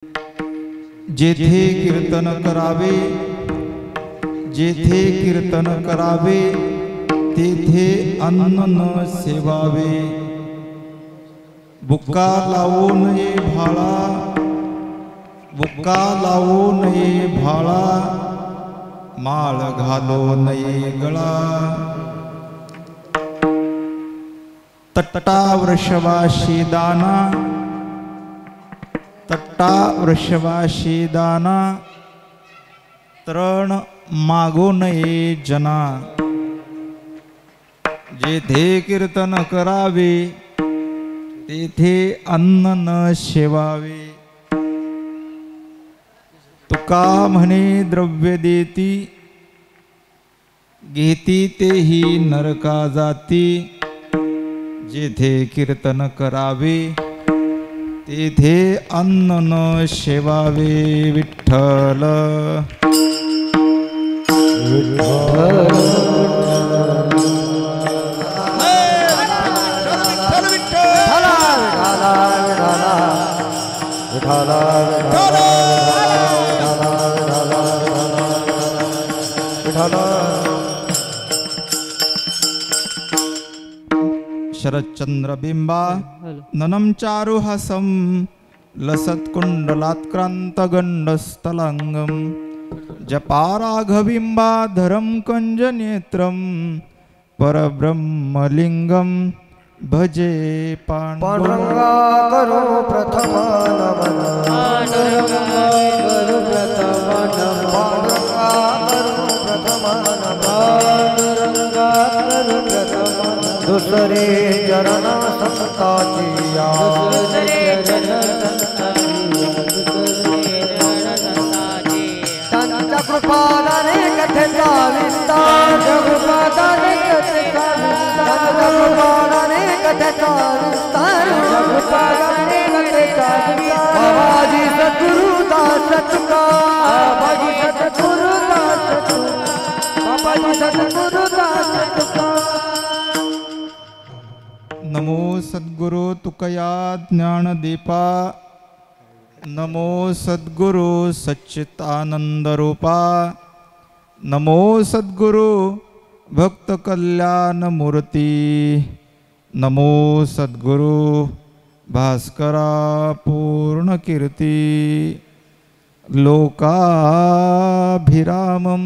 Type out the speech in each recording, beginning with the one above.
जेथे कीर्तन करावे, जेथे कीर्तन करावे, तेथे अन्न न सेवावे। बुक्का लावू नये भाळा, बुक्का लावू नये भाळा, माळ घालो नये गळा। तट्टा वृषवाशी दाना, तट्टा वृषवाशी दाना, तृण मागो नये जना। जेथे कीर्तन करावे, तेथे अन्न न सेवावे। तुका म्हणे द्रव्य देती, घेती तेही नरका जाती। जेथे कीर्तन करावे, तेथे अन्न न सेवावे। विठ्ठल शरच्चंद्र बिंबा ननम चारुहासम, लसत्कुंडलात्क्रांत गंडस्थलांगम। जपाराघविंबा धरम कंज नेत्रम, परब्रह्मलिंगम भजे पांडुरंगा करो प्रथम नमन, पांडुरंगा करो प्रथम नमन, पांडुरंगा करो प्रथम नमन, पांडुरंगा करो प्रथम नमन। दुसरे चरण संताची या, दुसरे चरण संताची, दुसरे चरण संताची। त्यांच्या कृपादाने कथेचा विस्तार, कृपादाने कथेचा विस्तार, कृपादाने कथेचा विस्तार, कृपादाने कथेचा विस्तार। बाबाजी सद्गुरु दास तुका, बाबाजी सद्गुरु दास तुका, बाबाजी सद्गुरु दास तुका। नमो सद्गुरु तुकया ज्ञानदीपा, नमो सद्गुरु सच्चिदानंद रूपा। नमो सद्गुरु भक्त कल्याण मूर्ती, नमो सद्गुरु भास्करा पूर्ण कीर्ती। लोकाभिरामं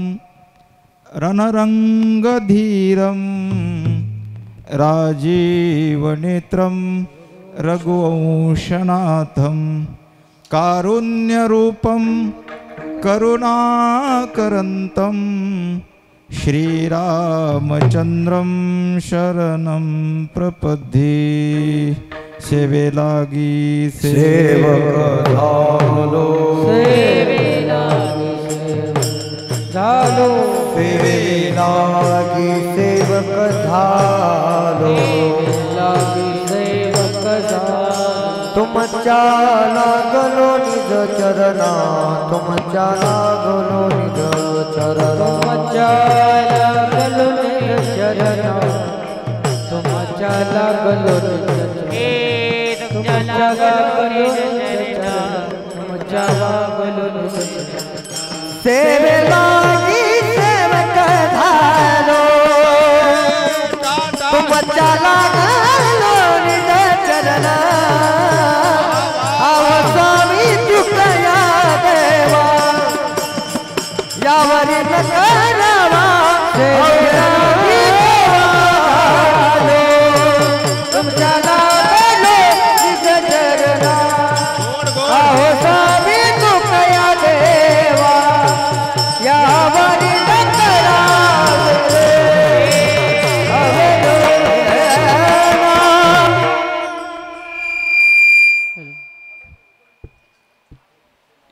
रणरंगधीरं, राजीवनेत्रं रघुवंशनाथं। कारुण्यरूपं करुणाकरन्तं, श्रीरामचंद्रं शरणं प्रपद्ये। सेवे लागी सेवक झालो, सेवे लागी सेवक झालो, सेवे लागी सेवक झालो, लागी सेवक झालो। तुमच्या लागलो निज चरणा, तुमच्या लागलो निज चरणा, तुमच्या लागलो निज चरणा, तुमच्या लागलो निज चरणा, तुमच्या लागलो निज चरणा, तुमच्या लागलो निज चरणा। सेवे लागी सेवक झालो, तुमच्या लागलो निज चरणा। आव स्वामी तुकया देवा, यावरी न करावा सेवे लागी झालो, तुमच्या लागलो निज चरणा। आव स्वामी तुकया देवा, यावरी न करावे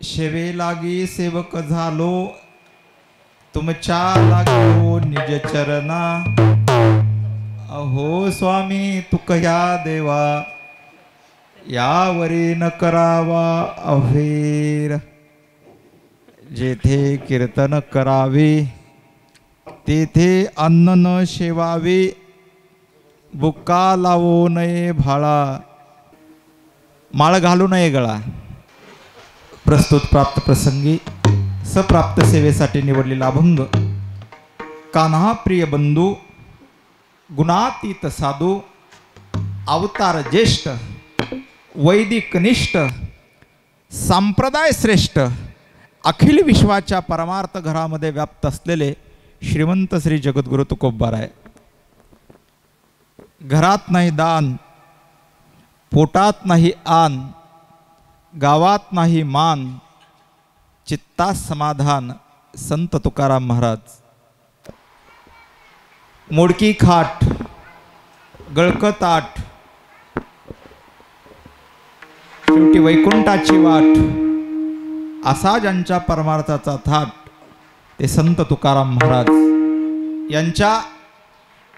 सेवे लागी सेवक झालो, तुमच्या लागलो निज चरणा। अहो स्वामी तुकया देवा, यावरी न करावा अफेर। जेथे कीर्तन करावे, तेथे अन्न न सेवावे। बुक्का लावू नये भाळा, माळ घालू नये गळा। प्रस्तुत प्राप्त प्रसंगी सप्राप्त सेवेसाठी निवडलेला अभंग कान्हा प्रिय बंधू गुणातीत साधू अवतार ज्येष्ठ वैदिक निष्ठ संप्रदाय श्रेष्ठ अखिल विश्वाच्या परमार्थ घरामध्ये व्याप्त असलेले श्रीमंत श्री जगद्गुरु तुकोबाराय. घरात नाही दान, पोटात नाही आन, गावात नाही मान, चित्तात समाधान संत तुकाराम महाराज. मोडकी खाट गळकं ताट शेवटी वैकुंठाची वाट असा ज्यांच्या परमार्थाचा थाट ते संत तुकाराम महाराज यांच्या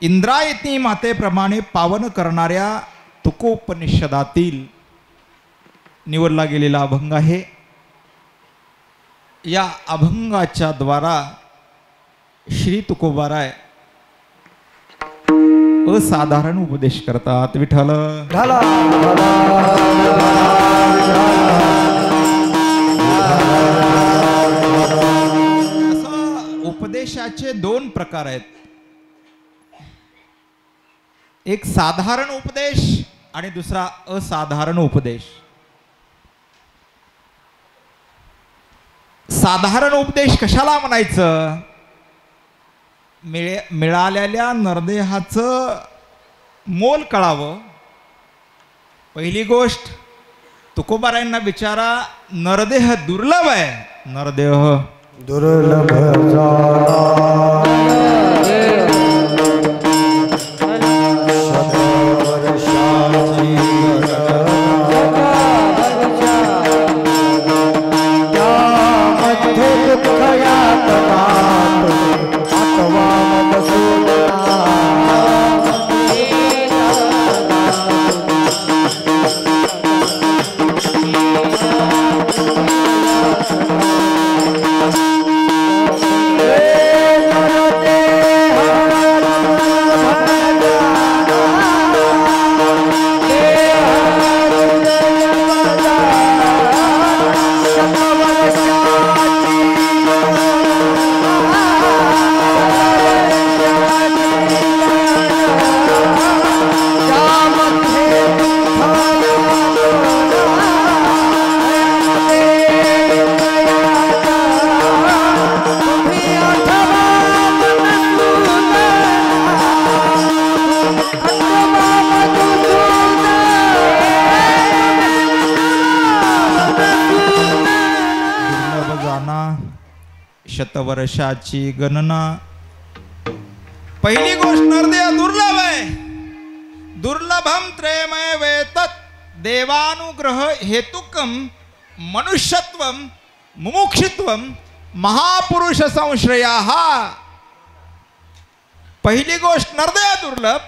इंद्रायती मातेप्रमाणे पावन करणाऱ्या तुकोपनिषदातील निवडला गेलेला अभंग आहे. या अभंगाच्या द्वारा श्री तुकोबाराय असाधारण उपदेश करतात. विठ्ठल असं उपदेशाचे दोन प्रकार आहेत. एक साधारण उपदेश आणि दुसरा असाधारण उपदेश. साधारण उपदेश कशाला म्हणायचं? मिळालेल्या नरदेहाचं मोल कळावं. पहिली गोष्ट तुकोबारायांना विचारा, नरदेह दुर्लभ आहे. नरदेह दुर्लभ शतवर्षाची गणना. पहिली गोष्ट नरदेह दुर्लभ आहे. दुर्लभम त्रयमय वेतत देवानुग्रह हेतुकम मनुष्यत्वम मुमुक्षित्वम महापुरुष संश्रया. पहिली गोष्ट नरदेह दुर्लभ,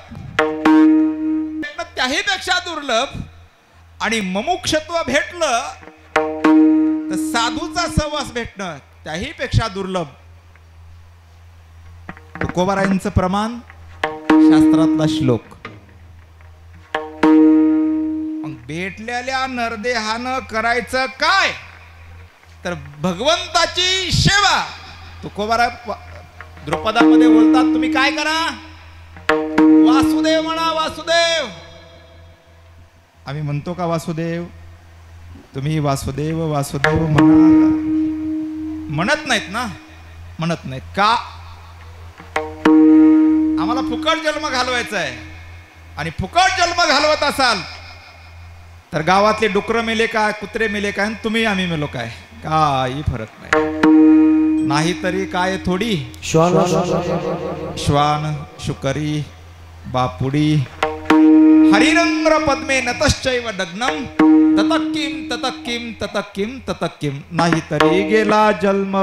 त्याही पेक्षा दुर्लभ. आणि मुमुक्षत्व भेटलं तर साधूचा सहवास भेटणं त्याही पेक्षा दुर्लभ. तुकोबारायांचं प्रमाण शास्त्रातला श्लोक. भेटलेल्या नरदेहानं करायचं काय? तर भगवंताची सेवा. तुकोबाराय द्रुपदामध्ये बोलतात, तुम्ही काय करा? वासुदेव म्हणा, वासुदेव. आम्ही म्हणतो का वासुदेव? तुम्ही वासुदेव वासुदेव म्हणा. म्हणत नाहीत ना, म्हणत नाहीत का? आम्हाला फुकट जन्म घालवायचा आहे. आणि फुकट जन्म घालवत असाल तर गावातले डुकर मेले काय, कुत्रे मेले काय, तुम्ही आम्ही मेलो काय, काही फरक नाही. नाहीतरी काय थोडी श्वान शुकरी बापुडी हरिरंग्र पद्मे नतश्चैव डग्नम ततक्किम ततक्किम ततक्किम ततक्किम. नाहीतरी गेला जन्म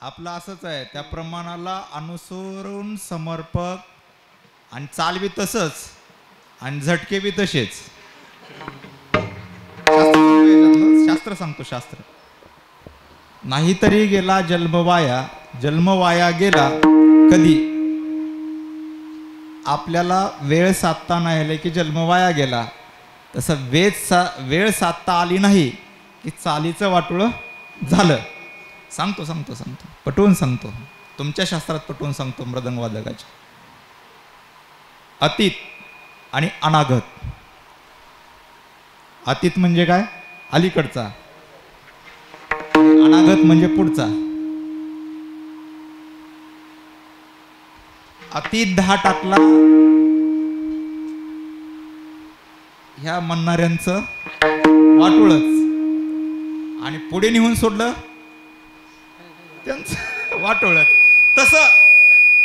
आपलं असंच आहे, त्या प्रमाणाला अनुसरून समर्पक आणि चाल बी तसंच आणि झटके बी तसेच. शास्त्र सांगतो शास्त्र. नाहीतरी गेला जन्म वाया, जन्म वाया गेला कधी. आपल्याला वेळ साधता नाही आली की जन्म वाया गेला. तसं वेळ साधता आली नाही की चालीचं वाटोळं झालं. सांगतो सांगतो सांगतो पटवून सांगतो. तुमच्या शास्त्रात पटवून सांगतो मृदंग वादकाच्या. अतीत आणि अनागत. अतीत म्हणजे काय? अलीकडचा. अनागत म्हणजे पुढचा. अतीत 10 टाकला ह्या म्हणणाऱ्यांचं वाटोळच, आणि पुढे नेऊन सोडलं त्यांचं वाटोळच. तसं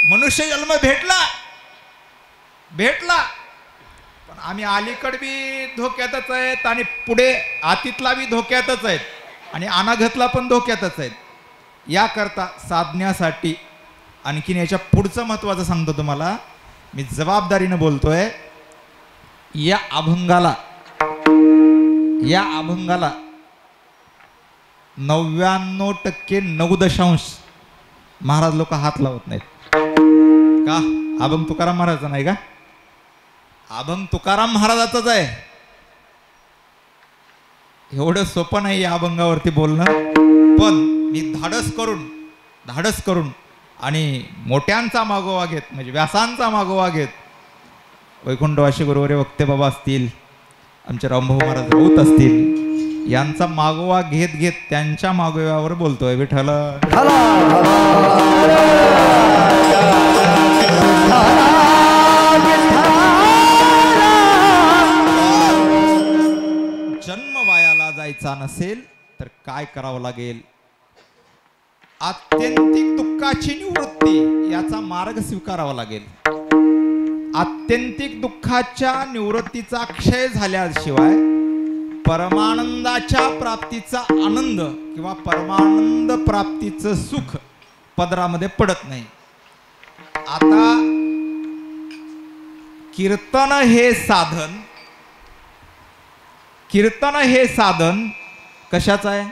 मनुष्य जन्म भेटला पण आम्ही अलीकड बी धोक्यातच आहेत आणि पुढे अतीतला बी धोक्यातच आहेत आणि अनागतला पण धोक्यातच आहेत. याकरता साधण्यासाठी आणखीन याच्या पुढचं महत्वाचं सांगतो तुम्हाला. मी जबाबदारीनं बोलतोय. या अभंगाला 99.9% महाराज लोक हात लावत नाहीत. का? अभंग तुकाराम महाराजाचा नाही का? अभंग तुकाराम महाराजाचाच आहे. एवढं सोपं नाही या अभंगावरती बोलणं. पण मी धाडस करून आणि मोठ्यांचा मागोवा घेत, म्हणजे व्यासांचा मागोवा घेत, वैकुंठवासी गुरुवर्य वक्ते बाबा असतील, आमचे रामभाऊ महाराज राऊत असतील, यांचा मागोवा घेत त्यांच्या मागोव्यावर बोलतोय. विठ्ठल जन्म वायाला जायचा नसेल तर काय करावं लागेल? आत्यंतिक दुःखाची निवृत्ती याचा मार्ग स्वीकारावा लागेल. आत्यंतिक दुःखाच्या निवृत्तीचा क्षय झाल्याशिवाय परमानंदाच्या प्राप्तीचा आनंद किंवा परमानंद प्राप्तीचं सुख पदरामध्ये पडत नाही. आता कीर्तन हे साधन कशाचं आहे?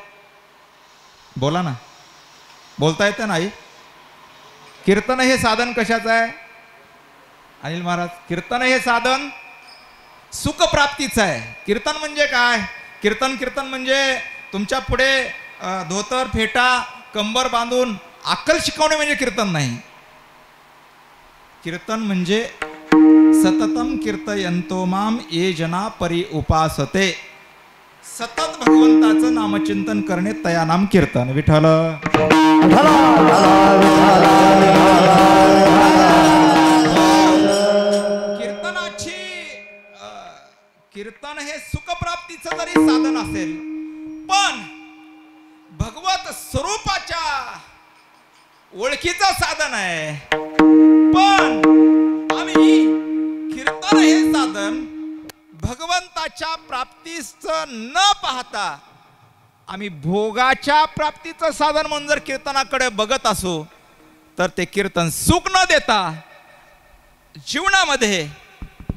बोला ना, बोलता येतं नाही? कीर्तन हे साधन कशाचं आहे अनिल महाराज? कीर्तन हे साधन सुखप्राप्तीचं आहे. कीर्तन म्हणजे काय? कीर्तन म्हणजे तुमच्या पुढे धोतर फेटा कंबर बांधून अक्कल शिकवणे म्हणजे कीर्तन नाही. कीर्तन म्हणजे सततम कीर्तयंतो माम ये जना परि उपासते. सतत भगवंताचं नामचिंतन करणे तया नाम कीर्तन. विठ्ठल कीर्तन हे सुखप्राप्तीचं जरी साधन असेल पण भगवत स्वरूपाच्या ओळखीचं साधन आहे. पण आम्ही कीर्तन हे साधन भगवंताच्या प्राप्तीचं न पाहता आम्ही भोगाच्या प्राप्तीचं साधन म्हणून जर कीर्तनाकडे बघत असू तर ते कीर्तन सुख न देता जीवनामध्ये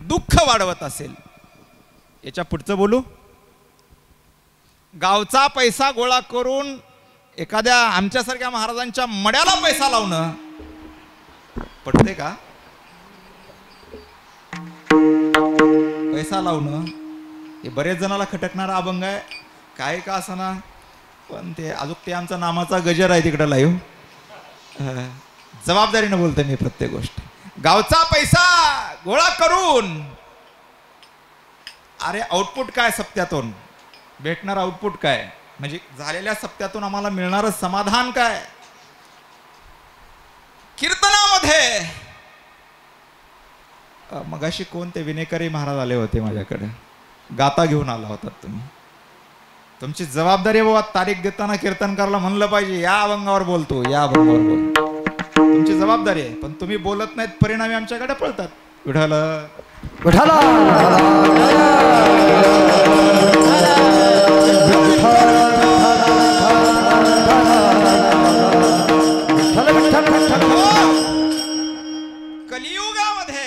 दुःख वाढवत असेल. याच्या पुढचं बोलू. गावचा पैसा गोळा करून एखाद्या आमच्यासारख्या महाराजांच्या मड्याला पैसा लावणं पटते का? पैसा लावणं हे बरेच जणाला खटकणारा अभंग आहे. काय का असना, पण ते अजून ते आमचा नामाचा गजर आहे तिकडं लाईव्ह. जबाबदारीनं बोलतोय मी प्रत्येक गोष्ट. गावचा पैसा गोळा करून, अरे आउटपुट काय? सप्त्यातून भेटणार आउटपुट काय? म्हणजे झालेल्या सप्त्यातून आम्हाला मिळणारं समाधान काय? कीर्तनामध्ये मगाशी कोण ते विनेकरी महाराज आले होते माझ्याकडे. गाता घेऊन आला होता तुम्ही. तुमची जबाबदारी आहे बाबा, तारीख देताना कीर्तनकारला म्हणलं पाहिजे या अभंगावर बोलतो, या अभंगावर बोलतो, तुमची जबाबदारी आहे. पण तुम्ही बोलत नाहीत, परिणामी आमच्याकडे पळतात. विठ्ठल विठ्ठल कलियुगामध्ये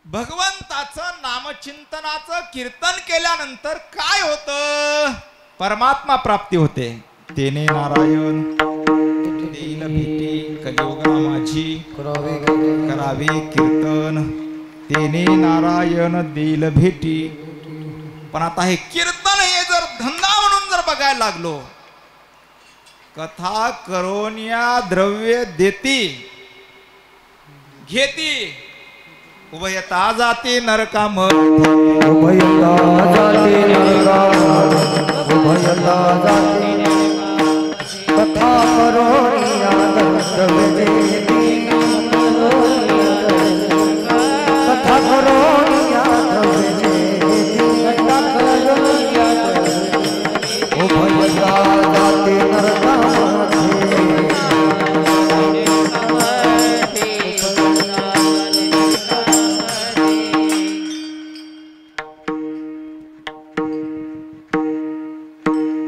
भगवंताचं नामचिंतनाचं कीर्तन केल्यानंतर काय होतं? परमात्मा प्राप्ती होते. तेने नारायण देईल भेटी, कलियुगा माझी करावे कीर्तन, तेने नारायण देईल भेटी. पण आता हे कीर्तन हे जर धंदा म्हणून जर बघायला लागलो, कथा करून या द्रव्य देती घेती, उभयता जाती नरकाम, उभयता जाती नरकाम, उभयता जाती कथा करोनिया द्रव्य देती, कथा करोनिया द्रव्य देती, कथा करोनिया उभयता जाती नरकाम.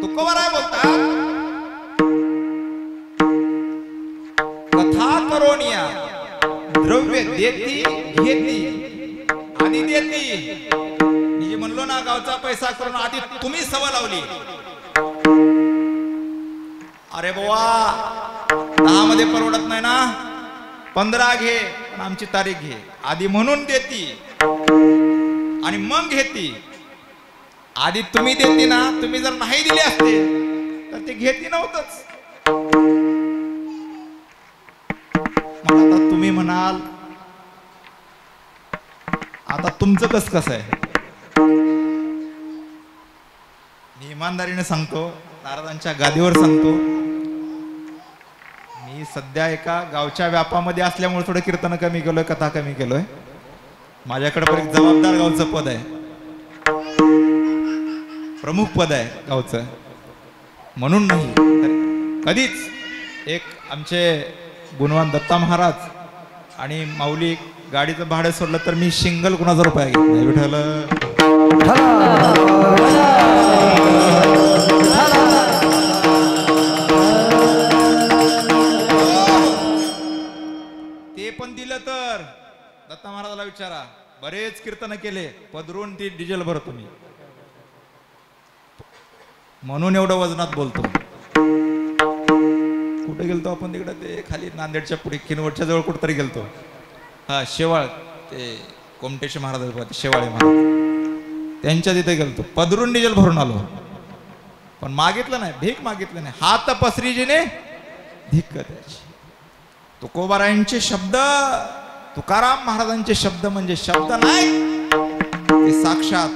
तुकोबाराय बोलतात, कथा करोनिया द्रव्य देती घेती, आधी देती. मी जे म्हणलो ना, गावचा पैसा करून आधी तुम्ही सवय लावली. अरे बुवा 10 मध्ये परवडत नाही ना, 15 घे, पण आमची तारीख घे. आधी म्हणून देती आणि मग घेती. आधी तुम्ही देते ना, तुम्ही जर नाही दिले असते तर ते घेती नव्हतंच. मग आता तुम्ही म्हणाल, आता तुमचं कसं आहे? मी इमानदारीने सांगतो, नारदांच्या गादीवर सांगतो, मी सध्या एका गावच्या व्यापामध्ये असल्यामुळे थोडं कीर्तन कमी केलोय, कथा कमी केलोय. माझ्याकडे पण एक जबाबदार गावचं पद आहे, प्रमुख पद आहे गावचं. म्हणून नाही तर कधीच एक आमचे गुणवान दत्ता महाराज आणि माऊली गाडीचं भाडं सोडलं तर मी सिंगल कुणाचा रुपया घेत नाही. विठ्ठल ते पण दिलं तर दत्ता महाराजाला विचारा, बरेच कीर्तन केले, पदरून ती डिझेल भरतो मी, म्हणून एवढं वजनात बोलतो. कुठे गेलतो आपण तिकडे, ते खाली नांदेडच्या पुढे किनवटच्या जवळ कुठेतरी गेलतो. हा शेवाळ, ते कोमटेश्वर महाराज, शेवाळे महाराज, त्यांच्या तिथे गेलतो, पदरून डिझेल भरून आलो. पण मागितलं नाही, भीक मागितलं नाही. हात पसरीजीने धिक्क द्यायची. तुकोबारायांचे शब्द, तुकाराम महाराजांचे शब्द म्हणजे शब्द नाही, ते साक्षात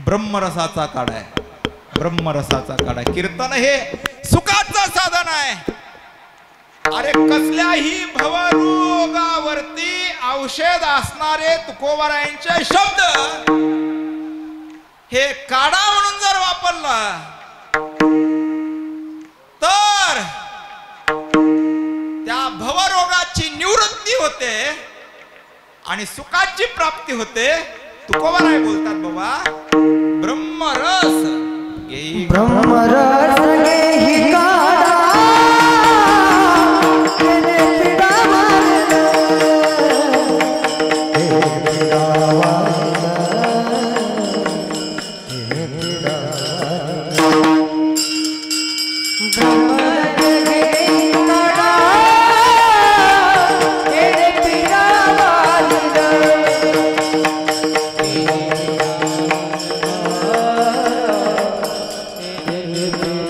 ब्रह्मरसाचा काढा आहे. ब्रह्मरसाचा काढा. कीर्तन हे सुखाचं साधन आहे. अरे कसल्याही भवरोगावरती औषध असणारे तुकोबारायांचे शब्द हे काढा म्हणून जर वापरला तर त्या भवरोगाची निवृत्ती होते आणि सुखाची प्राप्ती होते. तुकोबाराय बोलतात बाबा, ब्रह्मरस घेई, ब्रह्मरस घेई काढा, तेने पिडा मारला, तेने पिडा मारला, तेने पिडा मारला. ब्रह्मरस घेई काढा, तेने पिडा मारला, तेने पिडा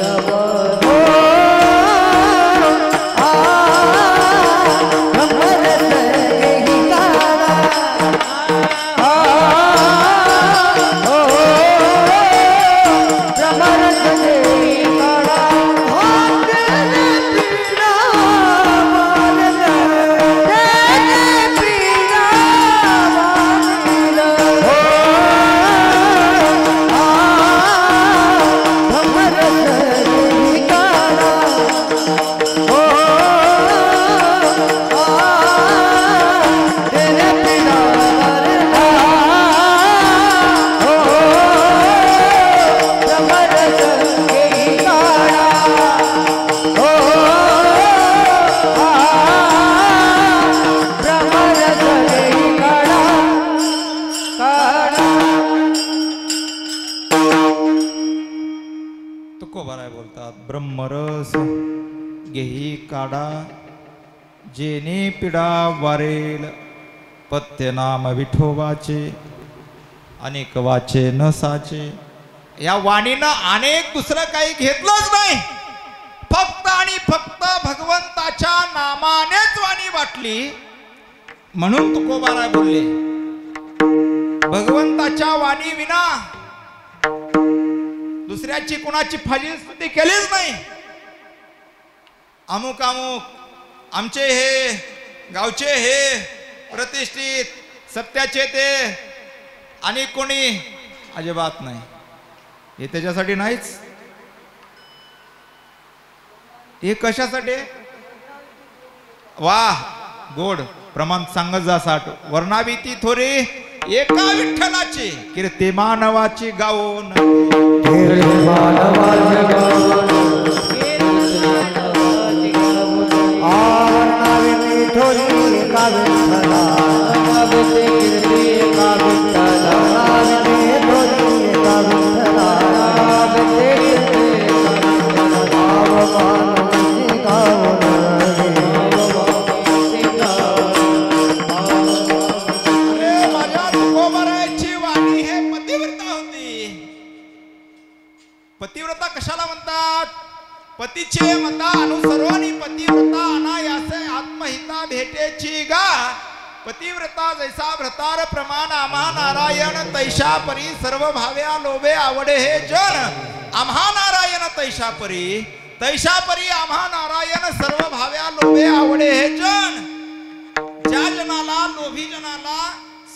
तुकोबाराय बोलतात, ब्रह्मरस घेही काढा, जेने पिडा वारेल, पथ्य नाम विठोबाचे, अनेक वाचे न साचे. या वाणीनं अनेक दुसरं काही घेतलंच नाही, फक्त आणि फक्त भगवंताच्या नामानेच वाणी वाटली. म्हणून तुकोबाराय बोलले, भगवंताच्या वाणी विना दुसऱ्याची कुणाची फाजील स्तुती केलीच नाही. अमुक अमुक आमचे हे गावचे हे प्रतिष्ठित सत्याचे ते आणि कोणी, अजिबात नाही. हे त्याच्यासाठी नाहीच. हे कशासाठी? वाह, गोड प्रमाण सांगत जा साठ. वर्णाभीती थोरी एका विठ्ठलाची, कीर्ती मानवाची गाऊन, पतिव्रता कशाला म्हणतात? पतीचे मता अनुसरोनी पतिव्रता अनायासे आत्महिता भेटेची गा. पतिव्रता जैसा भ्रतार प्रमाण आम्हा नारायण तैशा परी, सर्व भाव्या लोभे आवडे हे जन. आम्हा नारायण तैशा परी, तैशा परी आम्हा नारायण, सर्व भाव्या लोभे आवडे हे जन. ज्या जनाला, लोभी जनाला,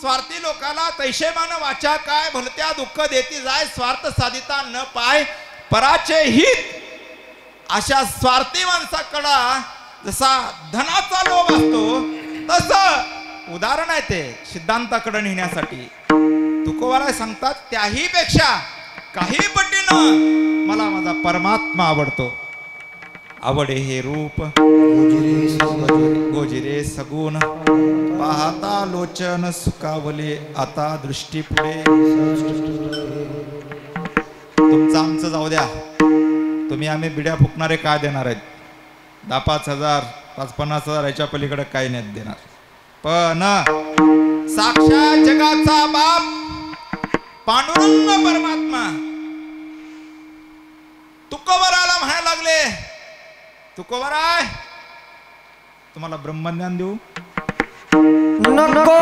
स्वार्थी लोकाला तैशेमान वाचा काय, भलत्या दुःख देती जाय, स्वार्थ साधिता न पाय, पराचे हित. अशा स्वार्थी माणसाकडा जसा धनाचा लोभ असतो, तसं उदाहरण आहे ते सिद्धांताकडे नेण्यासाठी. तुकोबाराय सांगतात, त्याही पेक्षा काही पटीनं मला माझा परमात्मा आवडतो. आवडे हे रूप गोजिरे सगुण, पाहता लोचन सुकावले, आता दृष्टी पुढे. तुमचं आमचं जाऊ द्या, तुम्ही आम्ही बिड्या फुकणारे काय देणार आहेत? 10-5 हजार 50 हजार याच्या पलीकडे काही नाही देणार. पण साक्षात जगाचा बाप पांडुरंग परमात्मा तुकोबारायला म्हणायला लागले, तुकोबाराय तुम्हाला ब्रह्मज्ञान देऊ? नको नको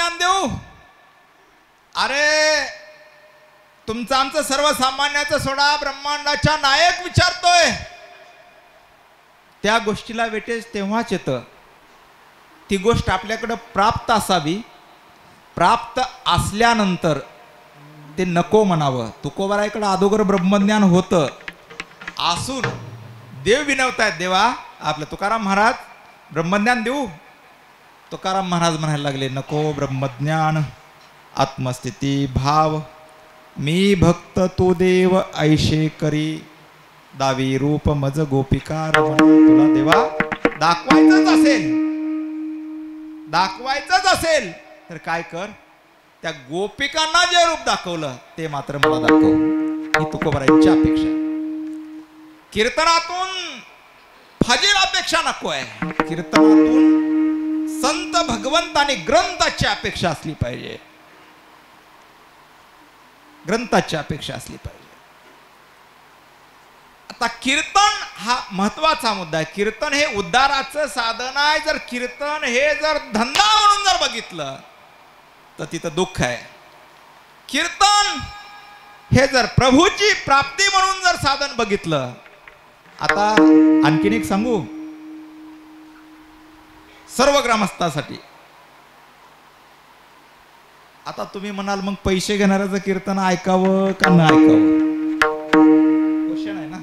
ब्रह्मज्ञान देऊ? अरे तुमचं आमचं सर्वसामान्याचं सोडा, ब्रह्मांडाच्या नायक विचारतोय. त्या गोष्टीला वेटेज तेव्हाच येतं ती गोष्ट आपल्याकडं प्राप्त असावी. प्राप्त असल्यानंतर ते नको म्हणावं. तुकोबारायकडं अगोदर ब्रह्मज्ञान होतं असून देव विनवतायत, देवा आपलं तुकाराम महाराज ब्रह्मज्ञान देऊ. तुकाराम महाराज म्हणायला लागले, नको ब्रह्मज्ञान, आत्मस्थिती भाव, मी भक्त तो देव ऐशे करी, दावी रूप मज गोपिका रमण. तुला देवा दाखवायचंच असेल तर काय कर, त्या गोपिकांना जे रूप दाखवलं ते मात्र मला दाखव. ही तुकोबारायांची अपेक्षा आहे. कीर्तनातून फजील अपेक्षा नको आहे. कीर्तनातून संत भगवंत आणि ग्रंथाची अपेक्षा असली पाहिजे. ग्रंथाची अपेक्षा असली पाहिजे. आता कीर्तन हा महत्वाचा मुद्दा आहे. कीर्तन हे उद्धाराचं साधन आहे. जर कीर्तन हे जर धंदा म्हणून जर बघितलं तर तिथं दुःख आहे. कीर्तन हे जर प्रभूची प्राप्ती म्हणून जर साधन बघितलं. आता आणखीन एक सांगू सर्व ग्रामस्थासाठी. आता तुम्ही म्हणाल मग पैसे घेणाऱ्याचं कीर्तन ऐकावं का न ऐकावं? क्वेश्चन आहे ना.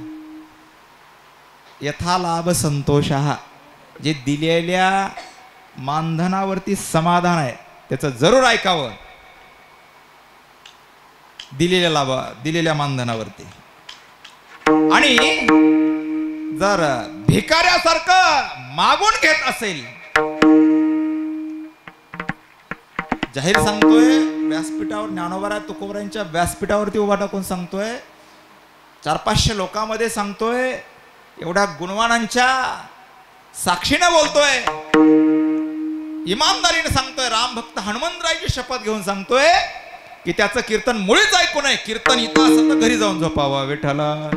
यथा लाभ संतोष हा, जे दिलेल्या मानधनावरती समाधान आहे त्याचं जरूर ऐकावं. दिलेल्या मानधनावरती. आणि जर भिकाऱ्यासारखं मागून घेत असेल, जाहीर सांगतोय व्यासपीठावर, ज्ञानोबा तुकोबारायांच्या व्यासपीठावरती उभा टाकून सांगतोय, 400-500 लोकांमध्ये सांगतोय, एवढ्या गुणवानांच्या साक्षीने बोलतोय, इमानदारीने सांगतोय, राम भक्त हनुमंतरायची शपथ घेऊन सांगतोय की त्याचं कीर्तन मुळीच ऐकू नये. कीर्तन इथं असं तर घरी जाऊन झोपावं. विठ्ठला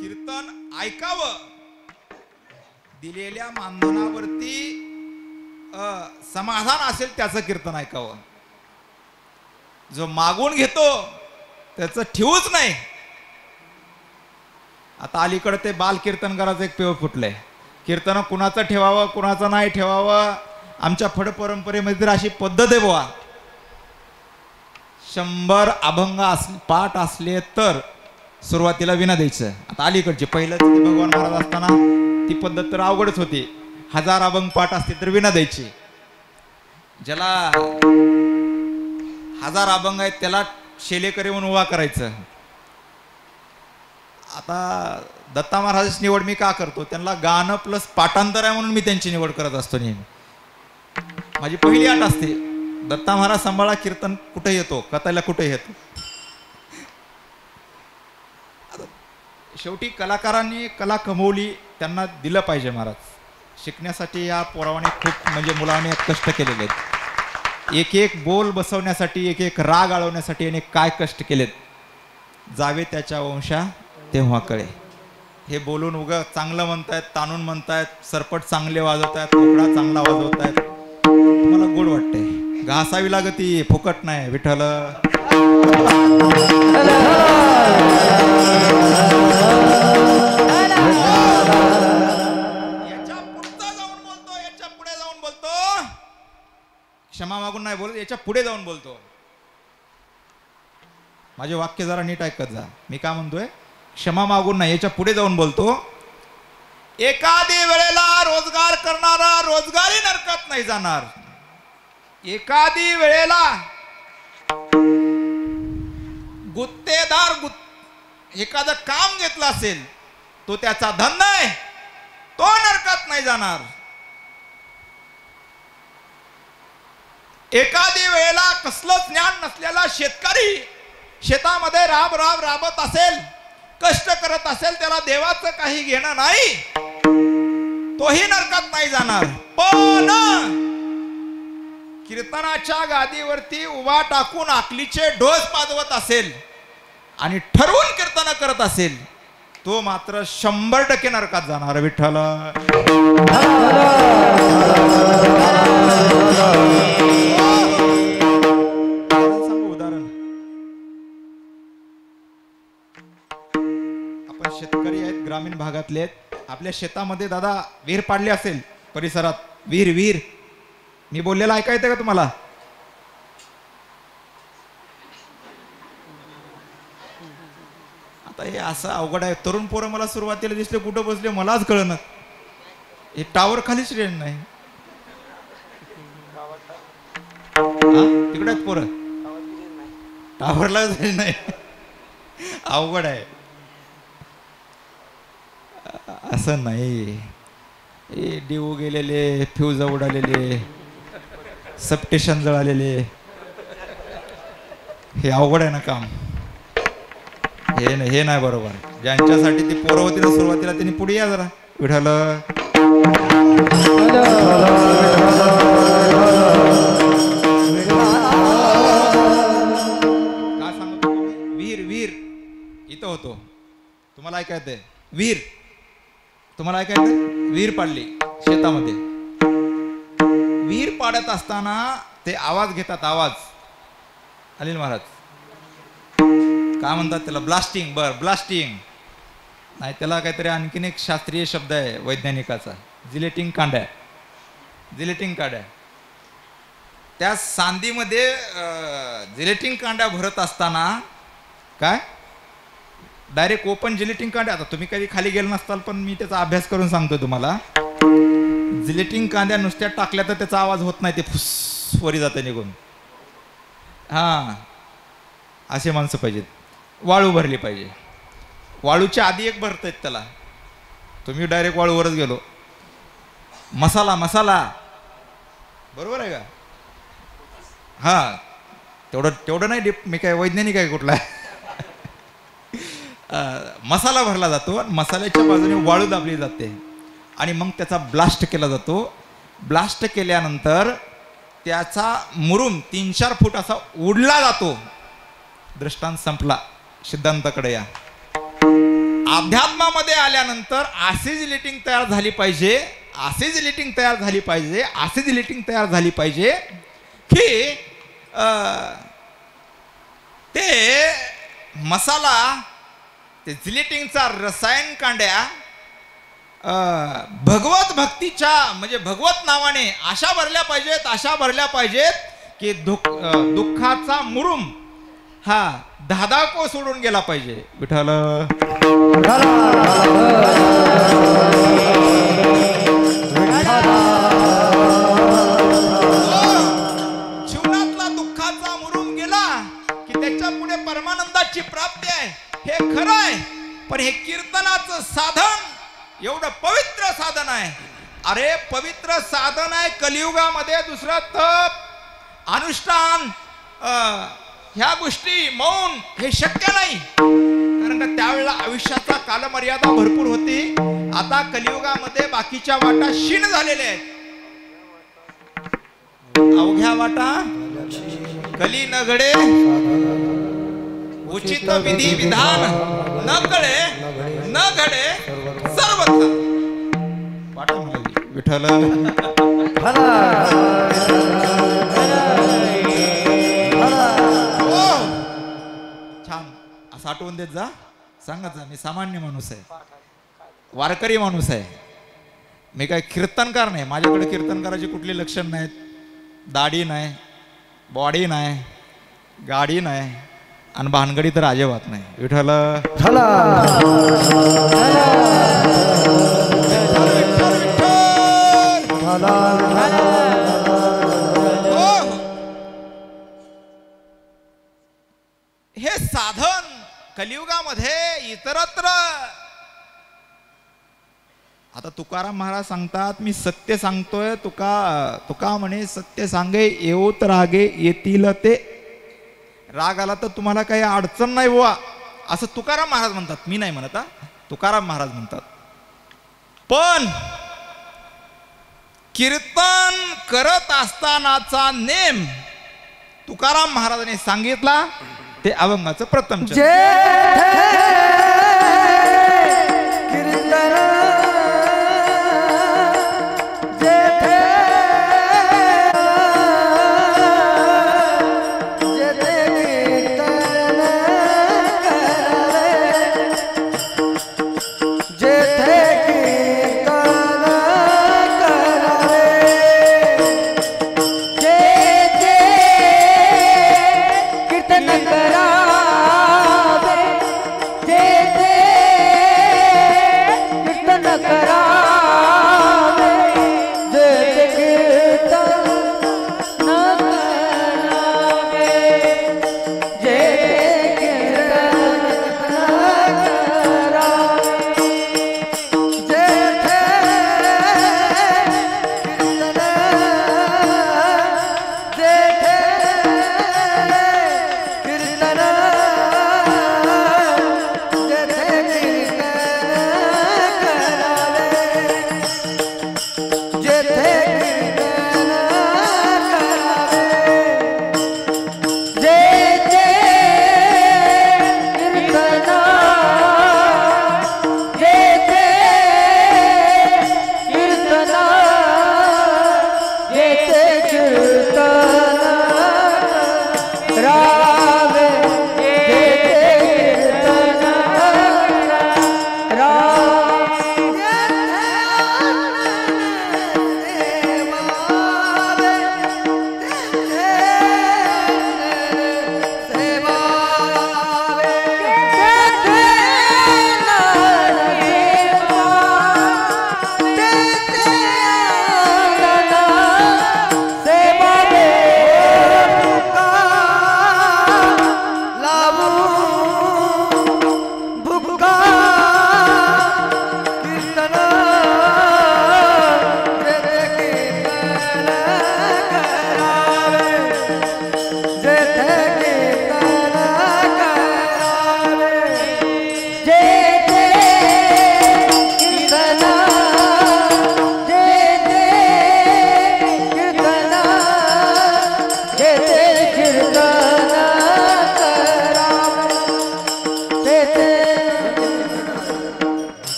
कीर्तन ऐकावं. दिलेल्या मानधनावरती समाधान असेल त्याचं कीर्तन ऐकावं. जो मागून घेतो त्याचं ठेवूच नाही. आता अलीकडे ते बाल कीर्तनकाराचं एक पेव फुटलंय. कीर्तन कुणाचं ठेवावं कुणाचं नाही ठेवावं. आमच्या फड परंपरेमध्ये तर अशी पद्धत आहे बुवा, 100 अभंग पाठ असले तर सुरुवातीला विना द्यायचं. आता अलीकडचे पहिलं भगवान महाराज असताना ती पद्धत तर अवघडच होती. 1000 अभंग पाठ असते तर विना द्यायची. ज्याला 1000 अभंग आहेत त्याला शेलेकरी म्हणून उभा करायचं. आता दत्ता महाराजांची निवड मी का करतो, त्यांना गाणं प्लस पाठांतर आहे म्हणून मी त्यांची निवड करत असतो नेहमी. माझी पहिली अट असते, दत्ता महाराज सांभाळा, कीर्तन कुठे येतो, कथाला कुठे येतो. शेवटी कलाकारांनी कला कमवली, त्यांना दिलं पाहिजे. महाराज शिकण्यासाठी या पोरावाने खूप म्हणजे मुलाने कष्ट केलेले आहेत. एक एक बोल बसवण्यासाठी, एक एक राग आळवण्यासाठी याने काय कष्ट केलेत. जावे त्याच्या वंशा तेव्हा कळे. हे बोलून उगा चांगलं म्हणतायत, ताणून म्हणतायत, सरपट चांगले वाजवतायत, कोकडा चांगला वाजवतायत, तुम्हाला गोड वाटतंय. घासावी लागती, फुकट नाही. विठ्ठल याच्या पुढे जाऊन बोलतो, क्षमा मागून नाही बोलत, याच्या पुढे जाऊन बोलतो. माझे वाक्य जरा नीट ऐकत जा. मी काय म्हणतोय, क्षमा मागून नाही, याच्या पुढे जाऊन बोलतो. एखादी वेळेला रोजगार करणारा रोजगारी नरकात नाही जाणार. एखादी वेळेला गुत्तेदार एखादं काम घेतलं असेल, तो त्याचा धंदा आहे, तो नरकात नाही जाणार. एखादी वेळेला कसलंच ज्ञान नसलेला शेतकरी शेतामध्ये राबत असेल, कष्ट करत असेल, त्याला देवाचं काही घेणं नाही, तोही नरकात नाही जाणार. पण कीर्तनाच्या गादीवरती उभा टाकून आकलीचे ढोस पाजवत असेल आणि ठरवून कीर्तन करत असेल, तो मात्र 100% नरकात जाणार. विठ्ठल उदाहरण, आपण शेतकरी आहेत, ग्रामीण भागातले आहेत. आपल्या शेतामध्ये दादा विहीर पाडली असेल, परिसरात विहीर मी बोललेलं ऐका येतं का तुम्हाला? आता हे असं अवघड आहे. तरुण पोरं मला सुरुवातीला दिसले, कुठं बसले मलाच कळलं. हे टावर खालीच रेंज नाही. तिकडे आहेत पोरं, टावरला रेंज नाही. अवघड आहे. असं नाही, हे डिओ गेलेले, फ्यूज उडालेले, सबस्टेशन जळालेले, हे अवघड आहे ना काम. हे नाही बरोबर. ज्यांच्यासाठी ती पोरं होती ना सुरुवातीला, त्यांनी पुढे या जरा. विठ्ठल काय सांगतो, विहीर इथं होतो. तुम्हाला ऐकायचंय विहीर, तुम्हाला ऐकायचंय विहीर पाडली शेतामध्ये. विहीर पाडत असताना ते आवाज घेतात. आवाज, अनिल महाराज काय म्हणतात त्याला? ब्लास्टिंग. ब्लास्टिंग नाही, त्याला काहीतरी आणखीन एक शास्त्रीय शब्द आहे वैज्ञानिकाचा, जिलेटिंग कांड्या. त्या सांदीमध्ये जिलेटिंग कांड्या भरत असताना काय डायरेक्ट ओपन जिलेटिंग कांड्या. आता तुम्ही कधी खाली गेला नसताल, पण मी त्याचा अभ्यास करून सांगतो तुम्हाला. जिलेटिंग कांड्या नुसत्या टाकल्या तर त्याचा आवाज होत नाही, ते फुस वरी जाते निघून. हा, असे माणसं पाहिजेत. वाळू भरली पाहिजे. वाळूच्या आधी एक भरतायत त्याला. तुम्ही डायरेक्ट वाळूवरच गेलो. मसाला बरोबर आहे का? हा, तेवढं नाही डीप. मी काय वैज्ञानिक आहे कुठला? मसाला भरला जातो, मसाल्याच्या बाजूने वाळू दाबली जाते आणि मग त्याचा ब्लास्ट केला जातो. ब्लास्ट केल्यानंतर त्याचा मुरुम 3-4 फूट असा उडला जातो. दृष्टांत संपला. सिद्धांताकडे या. अध्यात्मामध्ये आल्यानंतर अशी जिलेटिंग तयार झाली पाहिजे की ते मसाला, ते जिलेटिंगचा रसायन कांड्या भगवत भक्तीच्या म्हणजे भगवत नावाने अशा भरल्या पाहिजेत की दुःखाचा मुरुम हा धादाको सोडून गेला पाहिजे. विठ्ठल जीवनातला दुःखाचा मुरुम गेला की त्याच्या पुढे परमानंदाची प्राप्ती आहे, हे खरं आहे. पण हे कीर्तनाचं साधन एवढं पवित्र साधन आहे. अरे पवित्र साधन आहे. कलियुगामध्ये दुसरं तप, अनुष्ठान, ह्या गोष्टी, मौन हे शक्य नाही. कारण का त्यावेळेला आयुष्याचा कालमर्यादा भरपूर होती. आता कलियुगामध्ये बाकीच्या वाटा क्षीण झालेल्या आहेत. अवघ्या वाटा कली न घडे, उचित विधी विधान न घडे सर्वथा. वाटा म्हणाली विठ्ठल. साठवून देत जा. सांगत जा, मी सामान्य माणूस आहे, वारकरी माणूस आहे. मी काय कीर्तनकार नाही. माझ्याकडे कीर्तनकाराचे कुठले लक्षण नाहीत. दाढी नाही, बॉडी नाही, गाडी नाही आणि भानगडी तर अजिबात नाही. विठ्ठल हे साधन कलियुगामध्ये इतरत्र. आता तुकाराम महाराज सांगतात, मी सत्य सांगतोय. तुका म्हणे सत्य सांगे येऊत रागे येतील ते. राग आला तर तुम्हाला काही अडचण नाही बुवा, असं तुकाराम महाराज म्हणतात. मी नाही म्हणत हा, तुकाराम महाराज म्हणतात. पण कीर्तन करत असतानाचा नेम तुकाराम महाराजांनी सांगितला ते अभंगाचं प्रथम चरण.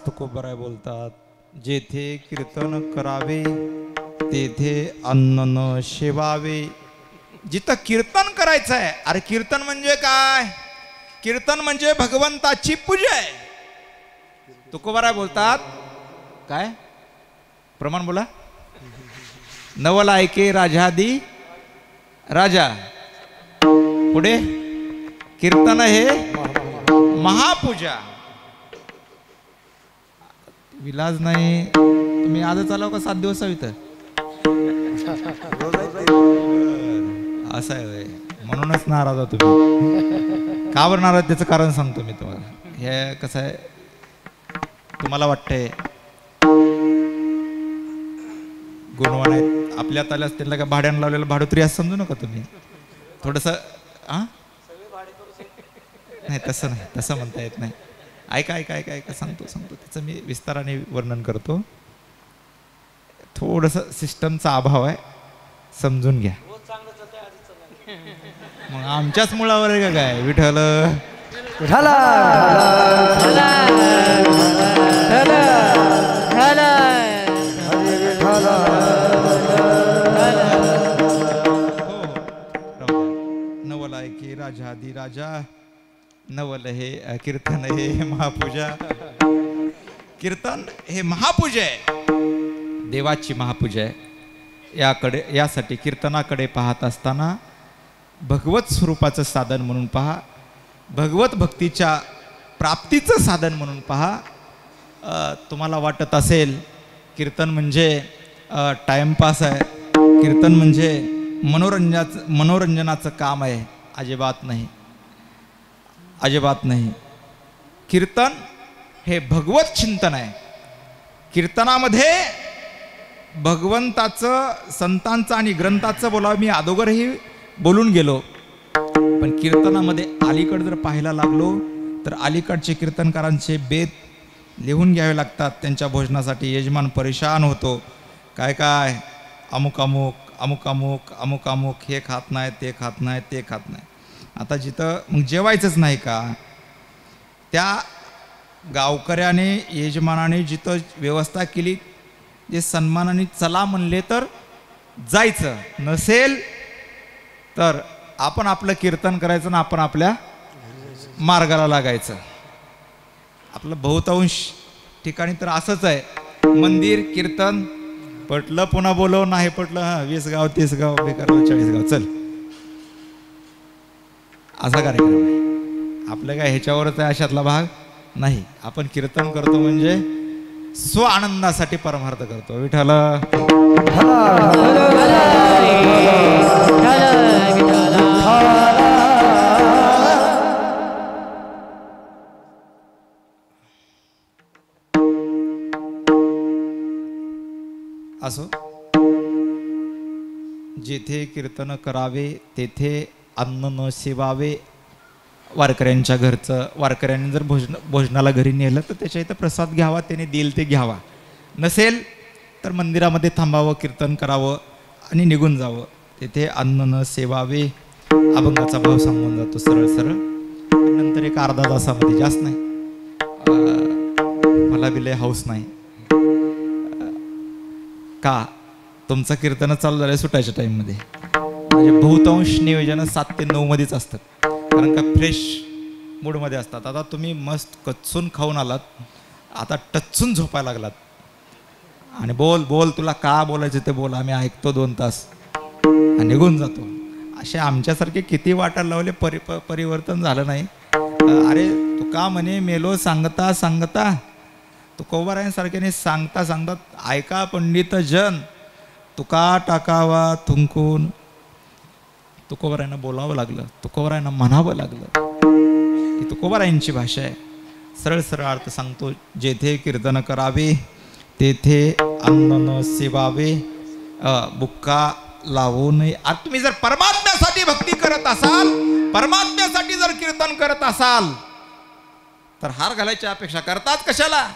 तुकोबराय बोलतात, जेथे कीर्तन करावे तेथे अन्न न शेवावे. जिथं कीर्तन करायचं आहे, अरे कीर्तन म्हणजे काय? कीर्तन म्हणजे भगवंताची पूजा आहे. तुकोबराय बोलतात काय प्रमाण बोला, नवल ऐके राजादी राजा. पुढे कीर्तन हे महापूजा. विलाज नाही, तुम्ही आजच आलो का 7 दिवस इथं? असं आहे, म्हणूनच नाराज आहात तुम्ही. का बरं नाराज त्याचं कारण सांगतो मी तुम्हाला. हे कसं आहे, तुम्हाला वाटतंय गुणवान आहेत, आपल्यात आल्यास त्यांना का भाड्यानं लावलेलं भाडोत्री असं समजू नका तुम्ही. थोडंसं नाही, तसं नाही, तसं म्हणता येत नाही. ऐका ऐका ऐका ऐका सांगतो त्याचं मी विस्ताराने वर्णन करतो. थोडंसं सिस्टमचा अभाव आहे, समजून घ्या. मग आमच्याच मुळावर आहे का काय? विठ्ठल नवल ऐके राजादी राजा, नवल हे कीर्तन हे महापूजा. कीर्तन हे महापूजा आहे, देवाची महापूजा आहे. यासाठी कीर्तनाकडे पाहत असताना भगवत स्वरूपाचं साधन म्हणून पहा, भगवत भक्तीच्या प्राप्तीचं साधन म्हणून पहा. तुम्हाला वाटत असेल कीर्तन म्हणजे टाईमपास आहे, कीर्तन म्हणजे मनोरंजनाचं काम आहे. अजिबात नाही, अजिबात नाही. कीर्तन हे भगवत चिंतन आहे. कीर्तनामध्ये भगवंताचं, संतांचं आणि ग्रंथाचं बोलावं मी अगोदरही बोलून गेलो. पण कीर्तनामध्ये अलीकडे जर पाहायला लागलो तर अलीकडचे कीर्तनकारांचे बेत लिहून घ्यावे लागतात. त्यांच्या भोजनासाठी यजमान परेशान होतो. काय काय अमुक अमुक अमुक अमुक अमुक अमुक, हे खात नाही, ते खात नाही, ते खात नाही. आता जिथं मग जेवायचंच नाही का, त्या गावकऱ्याने यजमानाने जिथं व्यवस्था केली, जे सन्मानाने चला म्हणले तर जायचं, नसेल तर आपण आपलं कीर्तन करायचं ना आपण आपल्या मार्गाला लागायचं. आपलं बहुतांश ठिकाणी तर असंच आहे. मंदिर कीर्तन पटलं पुन्हा बोलव, नाही पटलं 20 गाव 30 गाव बेकार 40 गाव चल, असा कार्यक्रम आहे. आपलं काय ह्याच्यावरच आहे अशातला भाग नाही. आपण कीर्तन करतो म्हणजे स्व आनंदासाठी परमार्थ करतो. विठ्ठल असो. जेथे कीर्तन करावे तेथे अन्न न सेवावे. वारकऱ्यांच्या घरचं, वारकऱ्यांनी जर भोजनाला घरी नेलं तर त्याच्या इथं प्रसाद घ्यावा, त्याने देईल ते घ्यावा. नसेल तर मंदिरामध्ये थांबावं, कीर्तन करावं आणि निघून जावं. तेथे अन्न न सेवावे. अभंगाचा भाव सांगून जातो सरळ सरळ. नंतर एक अर्धा तासामध्ये, जास्त नाही, मला बी लय हाऊस नाही का तुमचं कीर्तन चालू झालं सुटायच्या टाईममध्ये. म्हणजे बहुतांश नियोजन 7 ते 9 मध्येच असतात, कारण का फ्रेश मूडमध्ये असतात. आता तुम्ही मस्त कच्चून खाऊन आलात, आता टच्चून झोपायला लागलात आणि बोल बोल तुला का बोलायचं ते बोल, आम्ही ऐकतो 2 तास आणि निघून जातो. असे आमच्यासारखे किती वाटायला लावले, परिवर्तन झालं नाही. अरे तू का म्हणे मेलो सांगता सांगता, तुकोबारायांसारख्याने सांगता सांगता ऐका पंडित जन, तुका टाकावा थुंकून. तुकोबारायांना बोलावं लागलं, तुकोबारायांना म्हणावं लागलं. ही तुकोबारायांची भाषा आहे. सरळ सरळ अर्थ सांगतो. जेथे कीर्तन करावे तेथे अन्न न सेवावे, बुक्का लावू नये. आता तुम्ही जर परमात्म्यासाठी भक्ती करत असाल, परमात्म्यासाठी जर कीर्तन करत असाल तर हार घालायची अपेक्षा करतात कशाला?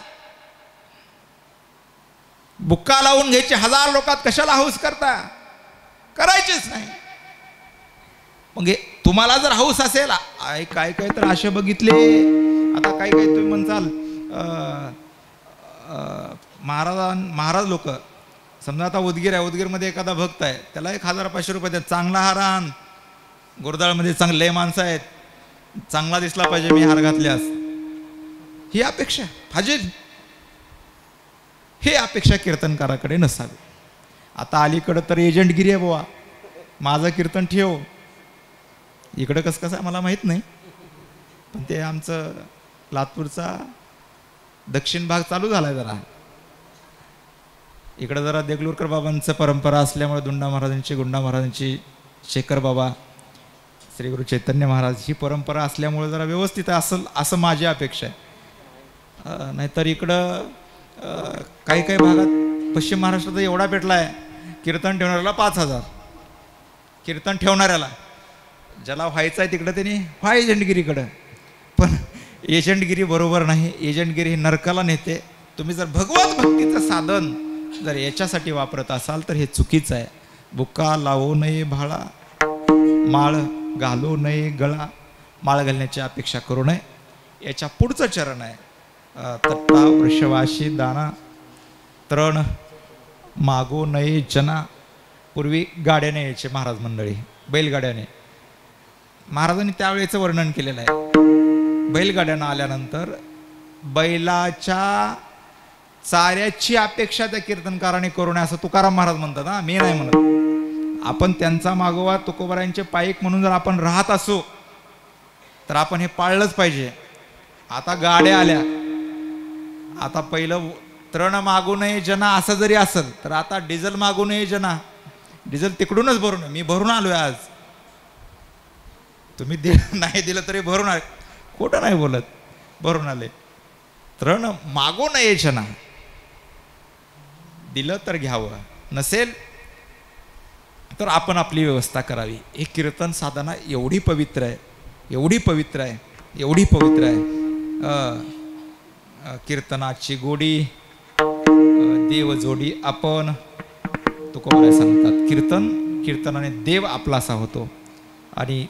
बुक्का लावून घ्यायचे 1000 लोकात कशाला हौस करता? करायचीच नाही. मग तुम्हाला जर हौस असेल, काय काय तर असे बघितले, आता काय काय तुम्ही म्हणताल महाराज लोक, समजा आता उदगीर आहे, उदगीरमध्ये एखादा भक्त आहे, त्याला 1000-500 रुपये द्या, चांगला हार आण. गुरदाळमध्ये चांगले माणसं आहेत, चांगला दिसला पाहिजे मी हार घातल्यास, ही अपेक्षा फाजील. हे अपेक्षा कीर्तनकाराकडे नसावी. आता अलीकडं तर एजंटगिरी आहे बुवा, माझं कीर्तन ठेव. इकडं कसं कसं आहे मला माहीत नाही, पण ते आमचं लातूरचा दक्षिण भाग चालू झाला आहे जरा. इकडं जरा देगलूरकर बाबांचं परंपरा असल्यामुळे, गुंडा महाराजांची शेखर बाबा, श्री गुरु चैतन्य महाराज ही परंपरा असल्यामुळे जरा व्यवस्थित असेल असं माझी अपेक्षा आहे. नाहीतर इकडं काही काही भागात पश्चिम महाराष्ट्रात एवढा पेटला आहे, कीर्तन ठेवणाऱ्याला 5000, कीर्तन ठेवणाऱ्याला, ज्याला व्हायचं आहे तिकडं त्यांनी व्हा एजंटगिरीकडं. पण एजंटगिरी बरोबर नाही. एजंटगिरी ही नरकाला नेते. तुम्ही जर भगवत भक्तीचं साधन जर याच्यासाठी वापरत असाल तर हे चुकीचं आहे. बुक्का लावू नये भाळा, माळ घालू नये गळा. माळ घालण्याची अपेक्षा करू नये. याच्या पुढचं चरण आहे तट्टा वृषवाशी दाना, तृण मागू नये जना. पूर्वी गाड्याने यायचे महाराज मंडळी, बैलगाड्याने. महाराजांनी त्यावेळेचं वर्णन केलेलं आहे. बैलगाड्यानं आल्यानंतर बैलाच्या चाऱ्याची अपेक्षा त्या कीर्तनकाराने करू नये असं तुकाराम महाराज म्हणतात. मी नाही म्हणत. आपण त्यांचा मागोवा तुकोबारायांचे पाईक म्हणून जर आपण राहत असू तर आपण हे पाळलंच पाहिजे. आता गाड्या आल्या, आता पहिलं तृण मागू नये जना असं जरी असेल तर आता डिझेल मागू नये जना. डिझेल तिकडूनच भरून, मी भरून आलोय आज, तुम्ही नाही दिलं तरी भरून आले, खोटं नाही बोलत, भरून आले. तृण मागू नये जना, दिलं तर घ्यावं, नसेल तर आपण आपली व्यवस्था करावी. हे कीर्तन साधना एवढी पवित्र आहे, एवढी पवित्र आहे, एवढी पवित्र आहे. कीर्तनाची गोडी देव जोडी आपण, तुकोबाराय सांगतात कीर्तनाने देव आपलासा होतो आणि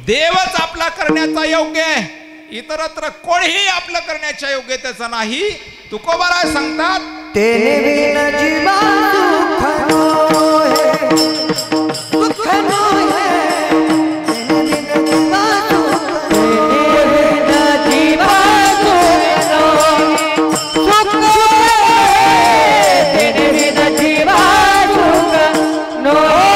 देवच आपला करण्याचा योग्य आहे, इतरत्र कोणीही आपलं करण्याच्या योग्यतेचा नाही. तुकोबाराय सांगतात तेने बिन जीवा दुःख नोहे, तेने बिन जीवा सुख नोहे, तेने बिन जीवा सुख नोहे.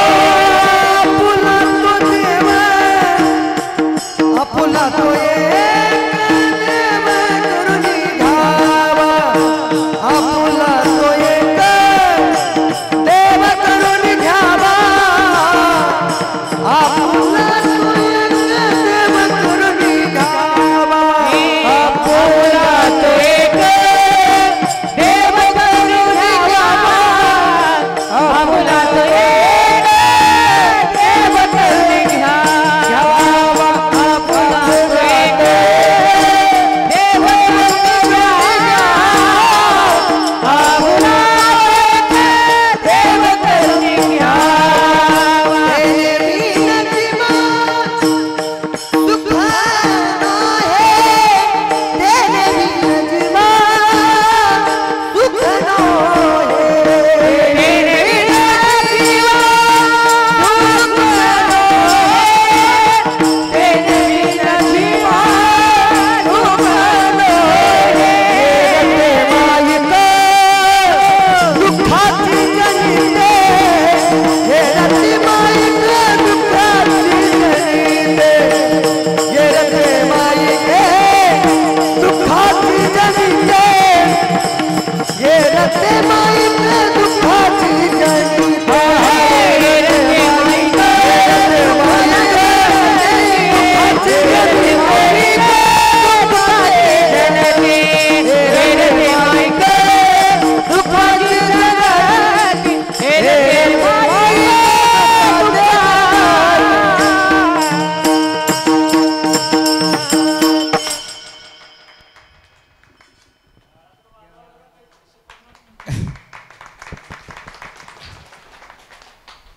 आपुला तो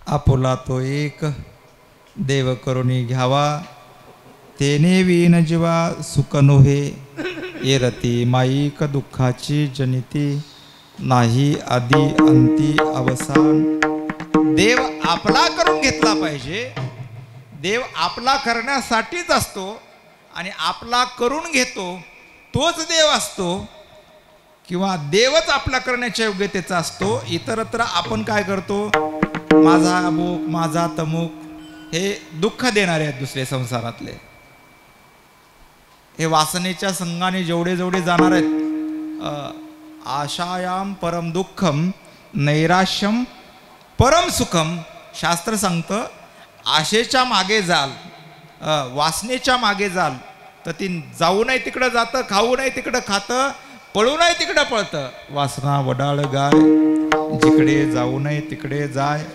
आपुला तो एक देव करुणी घ्यावा, तेने विन जीवा सुख नोहे. येरती माईक दुःखाची जनिती, नाही आदी अंती अवसान. देव आपला करून घेतला पाहिजे. देव आपला करण्यासाठीच असतो आणि आपला करून घेतो तोच देव असतो, किंवा देवच आपला करण्याच्या योग्यतेचा असतो. इतरत्र आपण काय करतो, माझा अमुक माझा तमुक, हे दुःख देणारे आहेत दुसरे संसारातले. हे वासनेच्या संघाने जेवढे जेवढे जाणार आहेत, आशायाम परम दुःखम नैराश्यम परम सुखम. शास्त्र सांगतं आशेच्या मागे जाल, वासनेच्या मागे जाल तर ती जाऊ नये तिकडं जातं, खाऊ नये तिकडं खातं, पळू नये तिकडं पळतं. वासना वडाळ गाय, जिकडे जाऊ नये तिकडे जाय,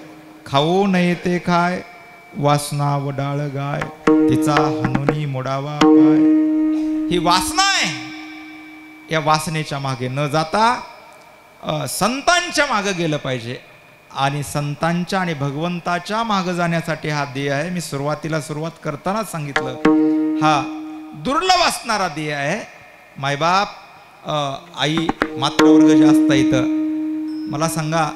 खाऊ नये ते खाय. वासना वडाळ गाय, तिचा हनुनी मोडावा पाय. ही वासना आहे. या वासनेच्या मागे न जाता संतांच्या मागे गेलं पाहिजे. आणि संतांच्या आणि भगवंताच्या मागे जाण्यासाठी हा ध्येय आहे. मी सुरुवात करतानाच सांगितलं, हा दुर्लभ असणारा ध्येय आहे. मायबाप, आई, मातृवर्ग जास्त इथं. मला सांगा,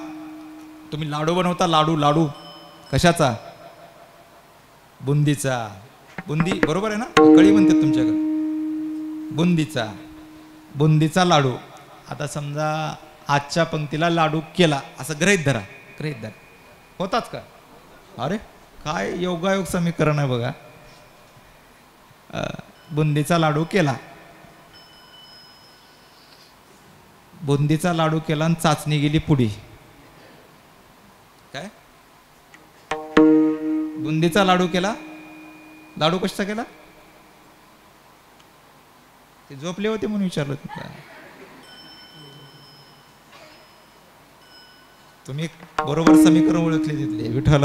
तुम्ही लाडू बनवता? लाडू कशाचा? बुंदीचा. बुंदी बरोबर आहे ना? कळी म्हणतात तुमच्याकडे. बुंदीचा लाडू. आता समजा आजच्या पंक्तीला लाडू केला असं गृहीत धरा, होताच का? अरे काय योगायोग समीकरण आहे बघा. बुंदीचा लाडू केला, बुंदीचा लाडू केला आणि चाचणी गेली पुढे. काय बुंदीचा लाडू केला, लाडू कशाचा केला? ते झोपले होते म्हणून विचारलं तुला. तुम्ही बरोबर समीकरण ओळखले तिथले. विठ्ठल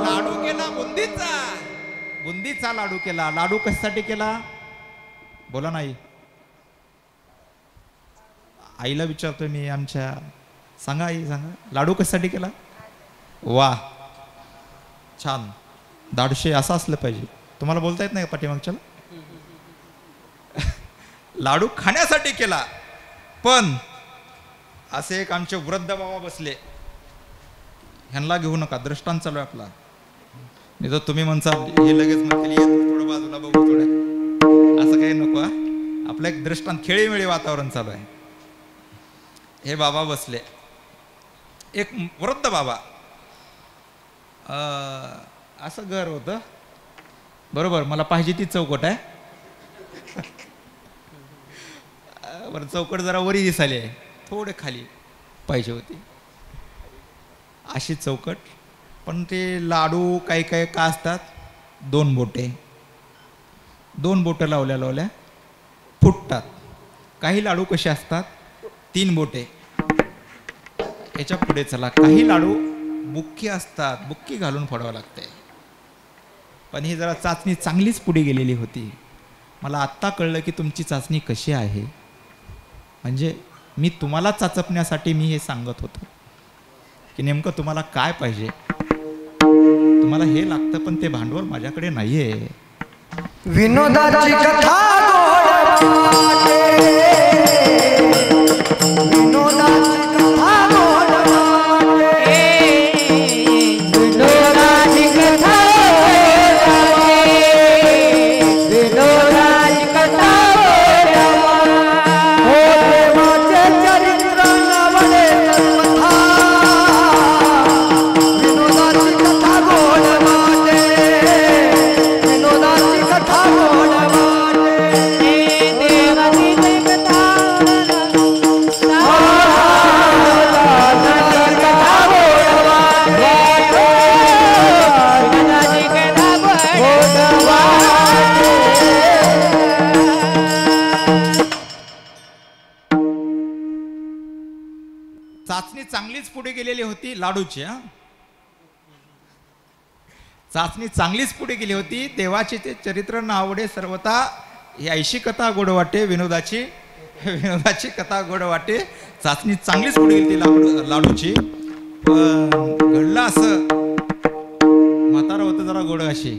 लाडू केला बुंदीचा, बुंदीचा लाडू केला. लाडू कशासाठी केला बोला नाही. आईला विचारतोय मी आमच्या, सांगा आई सांगा, लाडू कशासाठी केला? वा छान, दाडशे असं असलं पाहिजे. तुम्हाला बोलता येत नाही का पाठीमागच्याला? लाडू खाण्यासाठी केला. पण असे एक आमचे वृद्ध बाबा बसले, ह्यांना घेऊ नका, दृष्टांत चालू आहे आपला. नाही तर तुम्ही म्हणसाल हे लगेच म्हणतील थोडं बाजूला बघू थोडं, असं काही नको. आपलं एक दृष्टांत, खेळीमेळी वातावरण चालू आहे. हे बाबा बसले, एक वृद्ध बाबा, असं घर होतं बरोबर. मला पाहिजे ती चौकट आहे बरं, चौकट जरा वरी दिसायली आहे, थोडे खाली पाहिजे होती अशी चौकट. पण ते लाडू काही काही का असतात, 2 बोटे, 2 बोटं लावल्या लावल्या फुटतात. काही लाडू कसे असतात 3 बोटे. याच्या पुढे चला, काही लाडू बुक्की असतात, बुक्की घालून फोडावं लागते. पण ही जरा चाचणी चांगलीच पुढे गेलेली होती. मला आत्ता कळलं की तुमची चाचणी कशी आहे. म्हणजे मी तुम्हाला चाचपण्यासाठी मी हे सांगत होतो की नेमकं तुम्हाला काय पाहिजे. तुम्हाला हे लागतं पण ते भांडवल माझ्याकडे नाहीये. विनोदाची कथा गोड वाटे, विनोदाची कथा गोड वाटे, विनोदाची कथा गोड वाटे, विनोदाची कथा गोड वाटे. हो प्रेमाचे चरित्र नवले कथा, विनोदाची कथा गोड वाटे, विनोदाची कथा गोड वाटे. देवाची कथा चाचणी चांगलीच पुढे गेलेली होती लाडूची. चाचणी चांगलीच पुढे गेली होती. देवाचे ते चरित्र न आवडे सर्वता, ही ऐशी कथा गोड वाटे, विनोदाची कथा गोड वाटे. चाचणी चांगलीच पुढे गेली लाडूची. पण घडलं असं, म्हातारा होतं जरा गोड, अशी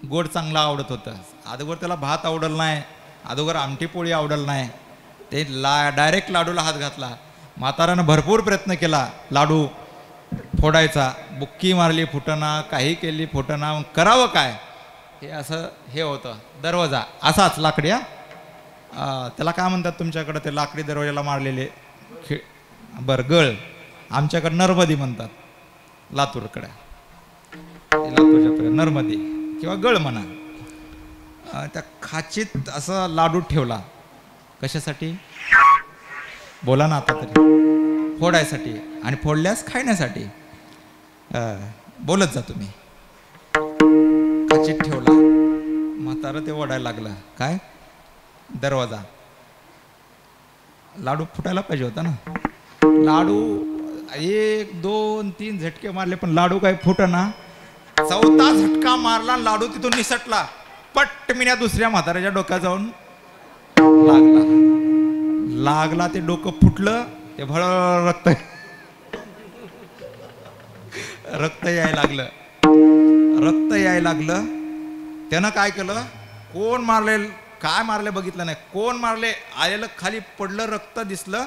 गोड चांगला आवडत होतं. अगोदर त्याला भात आवडल नाही, अगोदर आमटी पोळी आवडल नाही. ते डायरेक्ट लाडूला हात घातला. म्हातारानं भरपूर प्रयत्न केला लाडू फोडायचा, बुक्की मारली फुटना, काही केली फुटना. करावं काय, हे असं हे होतं. दरवाजा असाच लाकडी, त्याला काय म्हणतात तुमच्याकडं ते लाकडी दरवाजाला मारलेले बरं गळ, आमच्याकडे नर्मदी म्हणतात, लातूरकडे लातूरच्याकडे नर्मदी किंवा गळ म्हणा. त्या खाचीत असं लाडू ठेवला. कशासाठी बोला ना आता तरी? फोडायसाठी आणि फोडल्यास खाण्यासाठी. बोलत जा तुम्ही. खाचीत ठेवला. म्हातारं ते ओढायला लागलं. काय? दरवाजा. लाडू फुटायला पाहिजे होता ना. लाडू 1 2 3 झटके मारले पण लाडू काय फुटना. 4था झटका मारला, लाडू तिथून निसटला. पट मिन्या दुसऱ्या म्हाताऱ्याच्या डोक्यात जाऊन लागला. ते डोकं फुटलं. ते भळ रक्त यायला लागलं. त्यानं काय केलं? कोण मारले, काय मारले बघितलं नाही. कोण मारले, आलेलं खाली पडलं, रक्त दिसलं.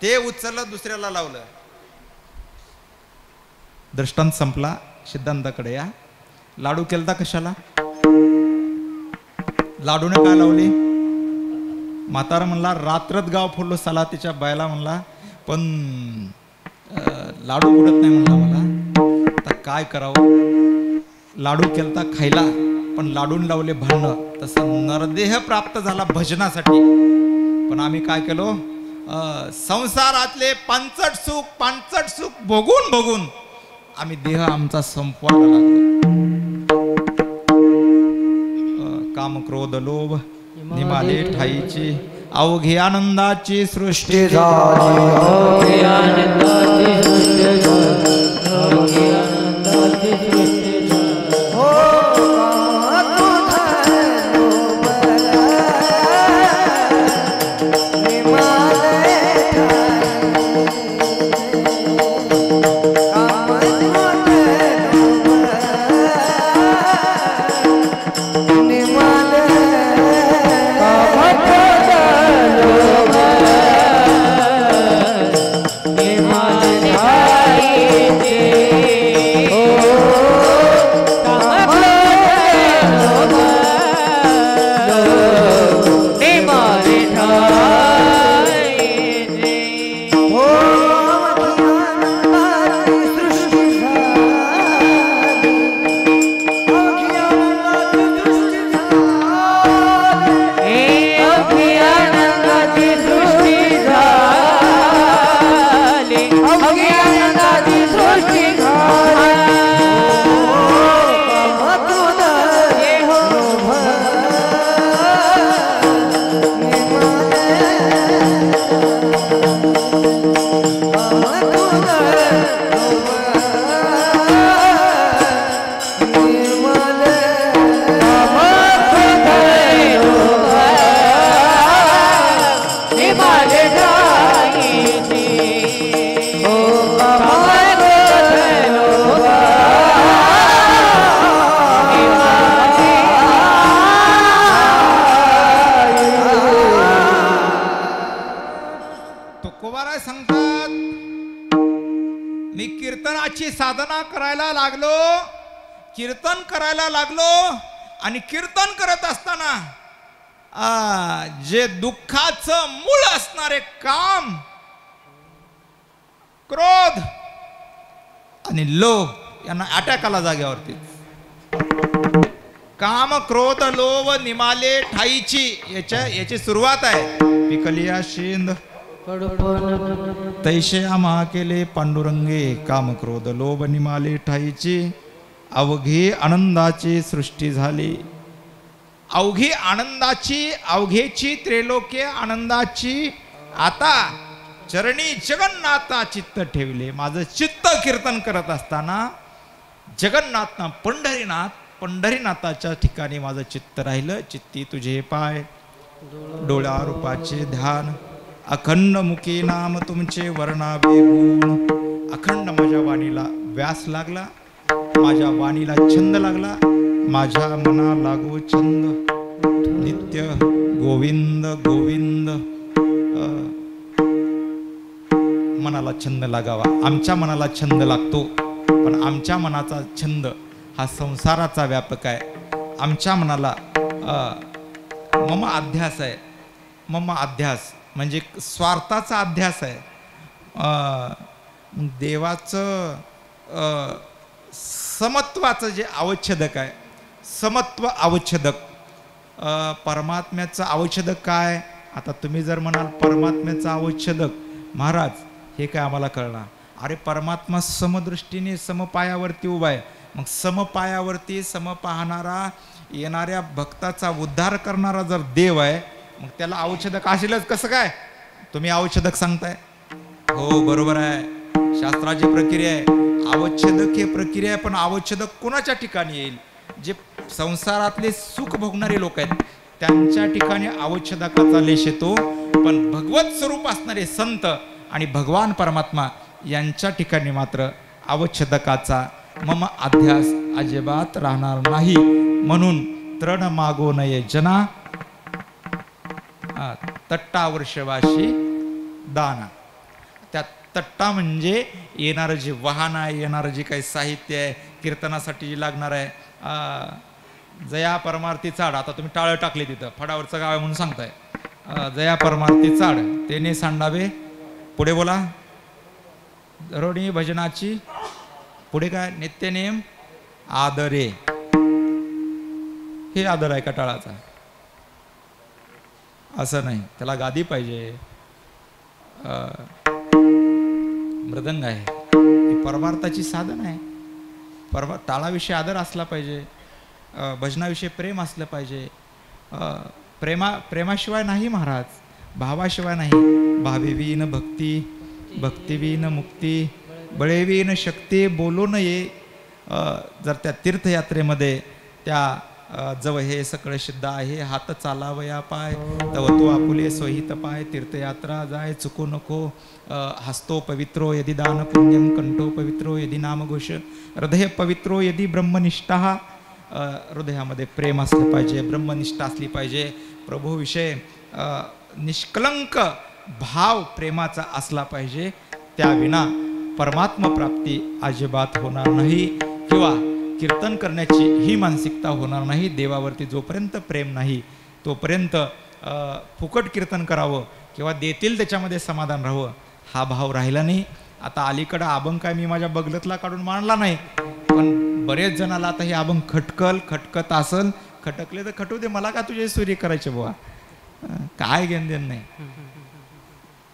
ते उचललं, दुसऱ्याला लावलं. दृष्टांत संपला. सिद्धांताकडे या. लाडू केलता कशाला? लाडूने काय लावले? म्हातारा म्हणला रात्रत गाव फोडलो साला तिच्या बायला म्हणला पण लाडू उडत नाही म्हणला मला. आता काय करावं, लाडू केलता खायला पण लाडून लावले भांडणं. तसं नरदेह प्राप्त झाला भजनासाठी. पण आम्ही काय केलो, संसारातले पांचट सुख भोगून भोगून आम्ही देह आमचा संपवायला लागलो. काम क्रोध लोभ निमाले ठाईची अवघी आनंदाची सृष्टी झाली. अवघी आनंदाची सृष्टी झाली. अवघी आनंदाची सृष्टी झाली. हो साधना करायला लागलो, कीर्तन करायला लागलो. आणि कीर्तन करत असताना जे दुःखाचं मूळ असणारे काम, क्रोध आणि लोभ यांना अटॅक आला जाग्यावरती. काम क्रोध लोभ निमाले ठाईची याची सुरुवात आहे. पिकलिया शेंद तैशे आम्हा केले पांडुरंगे. काम क्रोध लोभ निमाले ठाईची अवघी आनंदाची सृष्टी झाली. अवघी आनंदाची, अवघेची त्रैलोक्य आनंदाची आता चरणी जगन्नाथा चित्त ठेवले. माझं चित्त कीर्तन करत असताना जगन्नाथ पंढरीनाथाच्या ठिकाणी माझं चित्त राहिलं. चित्ती तुझे पाय डोळ्या रूपाचे ध्यान, अखंड मुखी नाम तुमचे वर्णावे गुण. अखंड माझ्या वाणीला व्यास लागला, माझ्या वाणीला छंद लागला, माझ्या मना लागो छंद. नित्य गोविंद गोविंद मनाला छंद लागावा. आमच्या मनाला छंद लागतो, पण आमच्या मनाचा छंद हा संसाराचा व्यापक आहे. आमच्या मनाला मम अध्यास आहे. मम अध्यास म्हणजे स्वार्थाचा अध्यास आहे. देवाचं समत्वाचं जे अवच्छेदक आहे, समत्व अवच्छेदक. परमात्म्याचं अवच्छेदक काय? आता तुम्ही जर म्हणाल परमात्म्याचं अवच्छेदक महाराज हे काय आम्हाला कळणार. अरे परमात्मा समदृष्टीने समपायावरती उभा आहे. मग समपायावरती सम पाहणारा, येणाऱ्या भक्ताचा उद्धार करणारा जर देव आहे, मग त्याला अवच्छेदक असेलच कसं काय? तुम्ही अवच्छेदक सांगताय. हो बरोबर आहे, शास्त्राची प्रक्रिया आहे. अवच्छेदक हे प्रक्रिया आहे, पण अवच्छेदक कोणाच्या ठिकाणी येईल? जे संसारातले सुख भोगणारे लोक आहेत त्यांच्या ठिकाणी अवच्छेदकाचा लेश येतो. पण भगवत स्वरूप असणारे संत आणि भगवान परमात्मा यांच्या ठिकाणी मात्र अवच्छेदकाचा मम अध्यास अजिबात राहणार नाही. म्हणून तृण मागो नये जना तट्टा वर्षवाशी दाना. त्या तट्टा म्हणजे येणारं जे वाहन आहे, येणारं जे काही साहित्य आहे, कीर्तनासाठी जे लागणार आहे. जया परमार्थी चाड, आता तुम्ही टाळं टाकले तिथं, फडावरचं गाव आहे म्हणून सांगताय. जया परमार्थी चाड तेने सांडावे. पुढे बोला. दरोडी भजनाची. पुढे काय? नित्यनेम आदरे. हे आदर आहे कटाळाचा. असं नाही, त्याला गादी पाहिजे, मृदंग आहे. ही परमार्थाची साधन आहे. टाळाविषयी आदर असला पाहिजे, भजनाविषयी प्रेम असलं पाहिजे. प्रेमाशिवाय नाही महाराज, भावाशिवाय नाही. भावेवीन भक्ती, भक्तिवीन मुक्ती, बळेवीन शक्ती बोलू नये. जर त्या तीर्थयात्रेमध्ये त्या जव हे सगळं सिद्ध आहे, हात चालावया पाय, तव तो आपुले स्वहित पाय, तीर्थयात्रा जाय चुकू नको. हस्तो पवित्रो यदि दान पुण्यम, कंठो पवित्रो यदि नामघोष, हृदय पवित्रो यदि ब्रह्मनिष्ठा. हृदयामध्ये प्रेम असलं पाहिजे, ब्रह्मनिष्ठा असली पाहिजे. प्रभूविषयी निष्कलंक भाव प्रेमाचा असला पाहिजे. त्याविना परमात्मा प्राप्ती अजिबात होणार नाही, किंवा कीर्तन करण्याची ही मानसिकता होणार नाही. देवावरती जोपर्यंत प्रेम नाही तोपर्यंत फुकट कीर्तन करावं किंवा देतील त्याच्यामध्ये समाधान राहावं हा भाव राहिला नाही. आता अलीकडं अभंग काय मी माझ्या बगलतला काढून मांडला नाही, पण बरेच जणाला आता हे अभंग खटकत असल. खटकले तर खटू दे, मला का तुझे सूर्य करायचे बुवा, काय घेण देण नाही.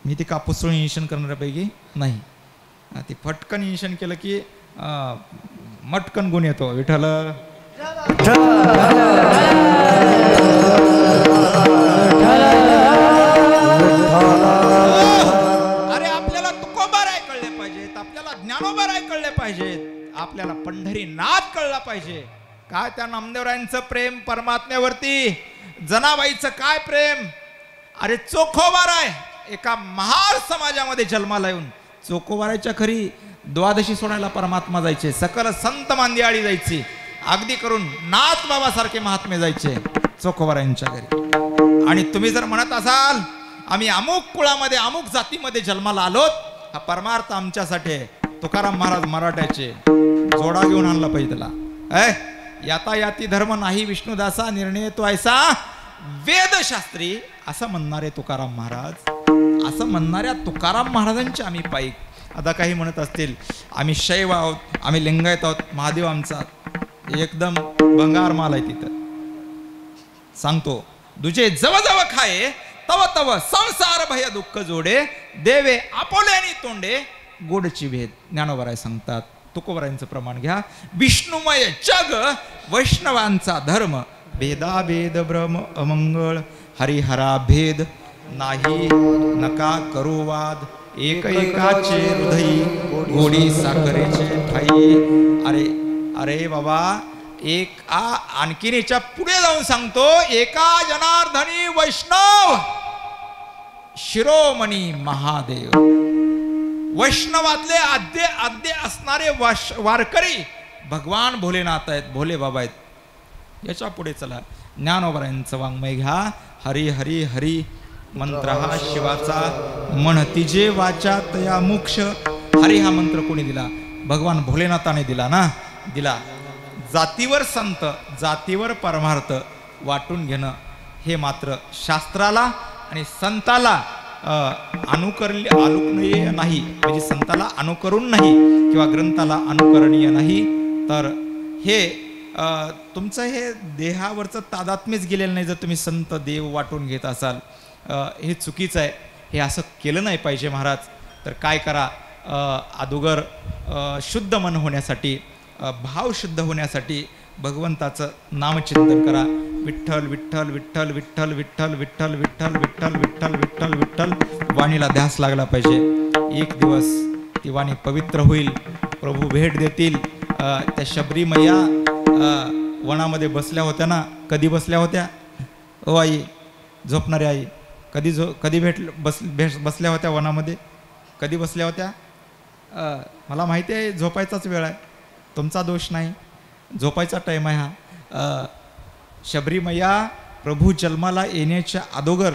मी ती कापूस सोळून इंशन करणाऱ्यापैकी नाही. ती फटकन इंशन केलं की मटकन गुण येतो. विठ्ठल अरे आपल्याला तुकोबाराय कळले पाहिजेत, आपल्याला ज्ञानोबाराय कळले पाहिजेत, आपल्याला पंढरीनाथ कळला पाहिजे. काय त्या नामदेवरायांचं प्रेम परमात्म्यावरती, जनाबाईचं काय प्रेम. अरे चोखोबाराय एका महार समाजामध्ये जन्माला येऊन, चोखोबारायच्या खरी द्वादशी सोडायला परमात्मा जायचे, सकल संत मांदियाळी जायची, अगदी करून नाथ बाबासारखे महात्मे जायचे चोखोबारायांच्या घरी. आणि तुम्ही जर म्हणत असाल आम्ही अमुक कुळामध्ये अमुक जातीमध्ये जन्माला आलोत, हा परमार्थ आमच्यासाठी आहे. तुकाराम महाराज मराठ्याचे जोडा घेऊन आणला पाहिजे त्याला. यातायाती धर्म नाही विष्णुदासा, निर्णय तो ऐसा वेदशास्त्री, असं म्हणणारे तुकाराम महाराज. असं म्हणणाऱ्या तुकाराम महाराजांचे आम्ही पाईक. आता काही म्हणत असतील आम्ही शैव आहोत, आम्ही लिंगायत आहोत, महादेव आमचा एकदम भंगार माल आहे. तिथं सांगतो, तुझे जव जव खाये तव तव संसार भय दुःख जोडे, देवे आपोल्यानी तोंडे गोडची भेद. ज्ञानोबराय सांगतात. तुकोबरायांचं प्रमाण घ्या. विष्णुमय जग वैष्णवांचा धर्म, भेदाभेद भ्रम अमंगळ, हरिहरा भेद नाही नका करू वाद, एक एकाचे हृदयी गोडी साखरेचे ठाई. अरे अरे बाबा, आणखीन याच्या पुढे जाऊन सांगतो, एका जनार्दनी वैष्णव शिरोमणी महादेव. वैष्णवातले आद्य असणारे वारकरी भगवान भोलेनाथ आहेत, भोले बाबा आहेत. याच्या पुढे चला, ज्ञानोबरायांचं वाङ्मय घ्या. हरी हरी हरी मंत्र हा शिवाचा, म्हणतिजे वाचा तया मोक्ष. हरी हा मंत्र कोणी दिला? भगवान भोलेनाथाने दिला ना. दिला. जातीवर संत, जातीवर परमार्थ वाटून घेणं हे मात्र शास्त्राला आणि संताला अनुकरणीय नाही. म्हणजे संताला अनुकरून नाही किंवा ग्रंथाला अनुकरणीय नाही. तर हे तुमचं हे देहावरचं तादात्म्यच गेलेलं नाही. जर तुम्ही संत देव वाटून घेत असाल, हे चुकीचं आहे. हे असं केलं नाही पाहिजे महाराज. तर काय करा, अदुगर शुद्ध मन होण्यासाठी, भाव शुद्ध होण्यासाठी भगवंताचं नामचिंतन करा. विठ्ठल विठ्ठल विठ्ठल विठ्ठल विठ्ठल विठ्ठल विठ्ठल विठ्ठल विठ्ठल विठ्ठल विठ्ठल. वाणीला ध्यास लागला पाहिजे. एक दिवस ती वाणी पवित्र होईल, प्रभू भेट देतील. त्या शबरी मैया वनामध्ये बसल्या होत्या ना. कधी बसल्या होत्या ओ आई, झोपणारी आई? कधी बसल्या होत्या वनामध्ये? कधी बसल्या होत्या? मला माहिती आहे झोपायचाच वेळ आहे, तुमचा दोष नाही, झोपायचा टाईम आहे हा. शबरी मैया प्रभू जन्माला येण्याच्या अगोदर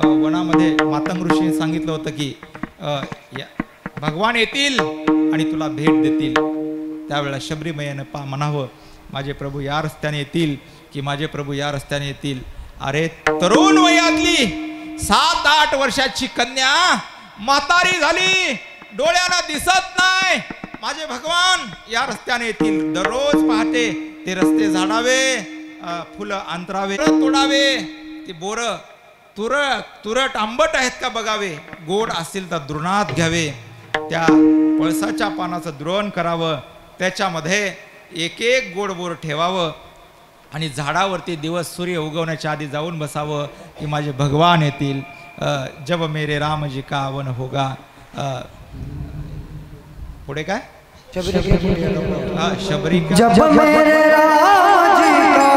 वनामध्ये मातंग ऋषीने सांगितलं होतं की भगवान येतील आणि तुला भेट देतील. त्यावेळेला शबरी मैयानं म्हणावं, माझे प्रभू या रस्त्याने येतील की माझे प्रभू या रस्त्याने येतील. अरे तरुण वयातली 7-8 वर्षाची कन्या म्हातारी झाली, डोळ्याला दिसत नाही. माझे भगवान या रस्त्याने येतील. दररोज पहाटे ते रस्ते झाडावे, फुलं अंतरावे, तोडावे, ते बोर तुरट आंबट आहेत का बघावे, गोड असतील तर द्रोणात घ्यावे. त्या पळसाच्या पानाचं द्रोण करावं, त्याच्यामध्ये एक एक गोड बोर ठेवावं आणि झाडावरती दिवस सूर्य उगवण्याच्या आधी जाऊन बसावं की माझे भगवान येतील. जब मेरे राम जी का आवन होगा. पुढे काय शबरी का जब मेरे राम जी का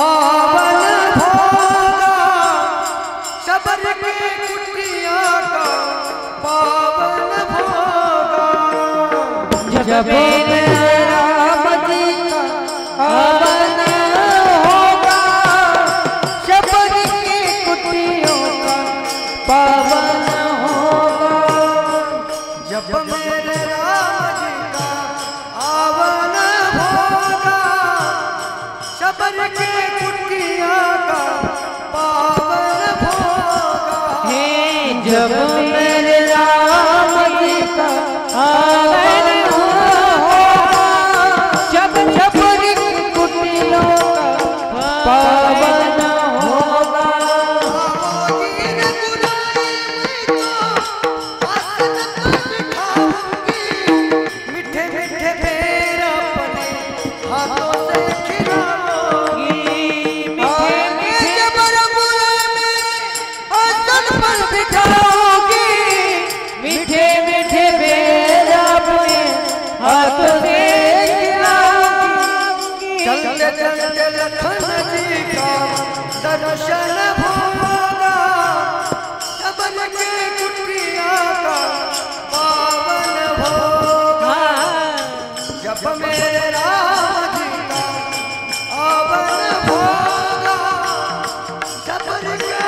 आवन होगा, शबर की कुटिया का पावन होगा. जब मेरे राम जी का आवन होगा, शबर की कुटियों का पावन होगा. जब मेरे राम जी का आवन होगा, शबर की कुटिया का पावन होगा. जब मेरे राम जी का आवन होगा, शबर की कुटियों का पावन होगा. मीठे मीठे पेड़ अपने हाथों से खिलाऊंगी. मीठे मीठे बरगुल में आसन पर बिठाऊंगी. मीठे मीठे पेड़ अपने हाथों से खिलाऊंगी. चलते चलते लखन जी का दर्शन होगा, शबन के कुटिया का पावन होगा. जब मेरे राम जी का आवन होगा, शबन के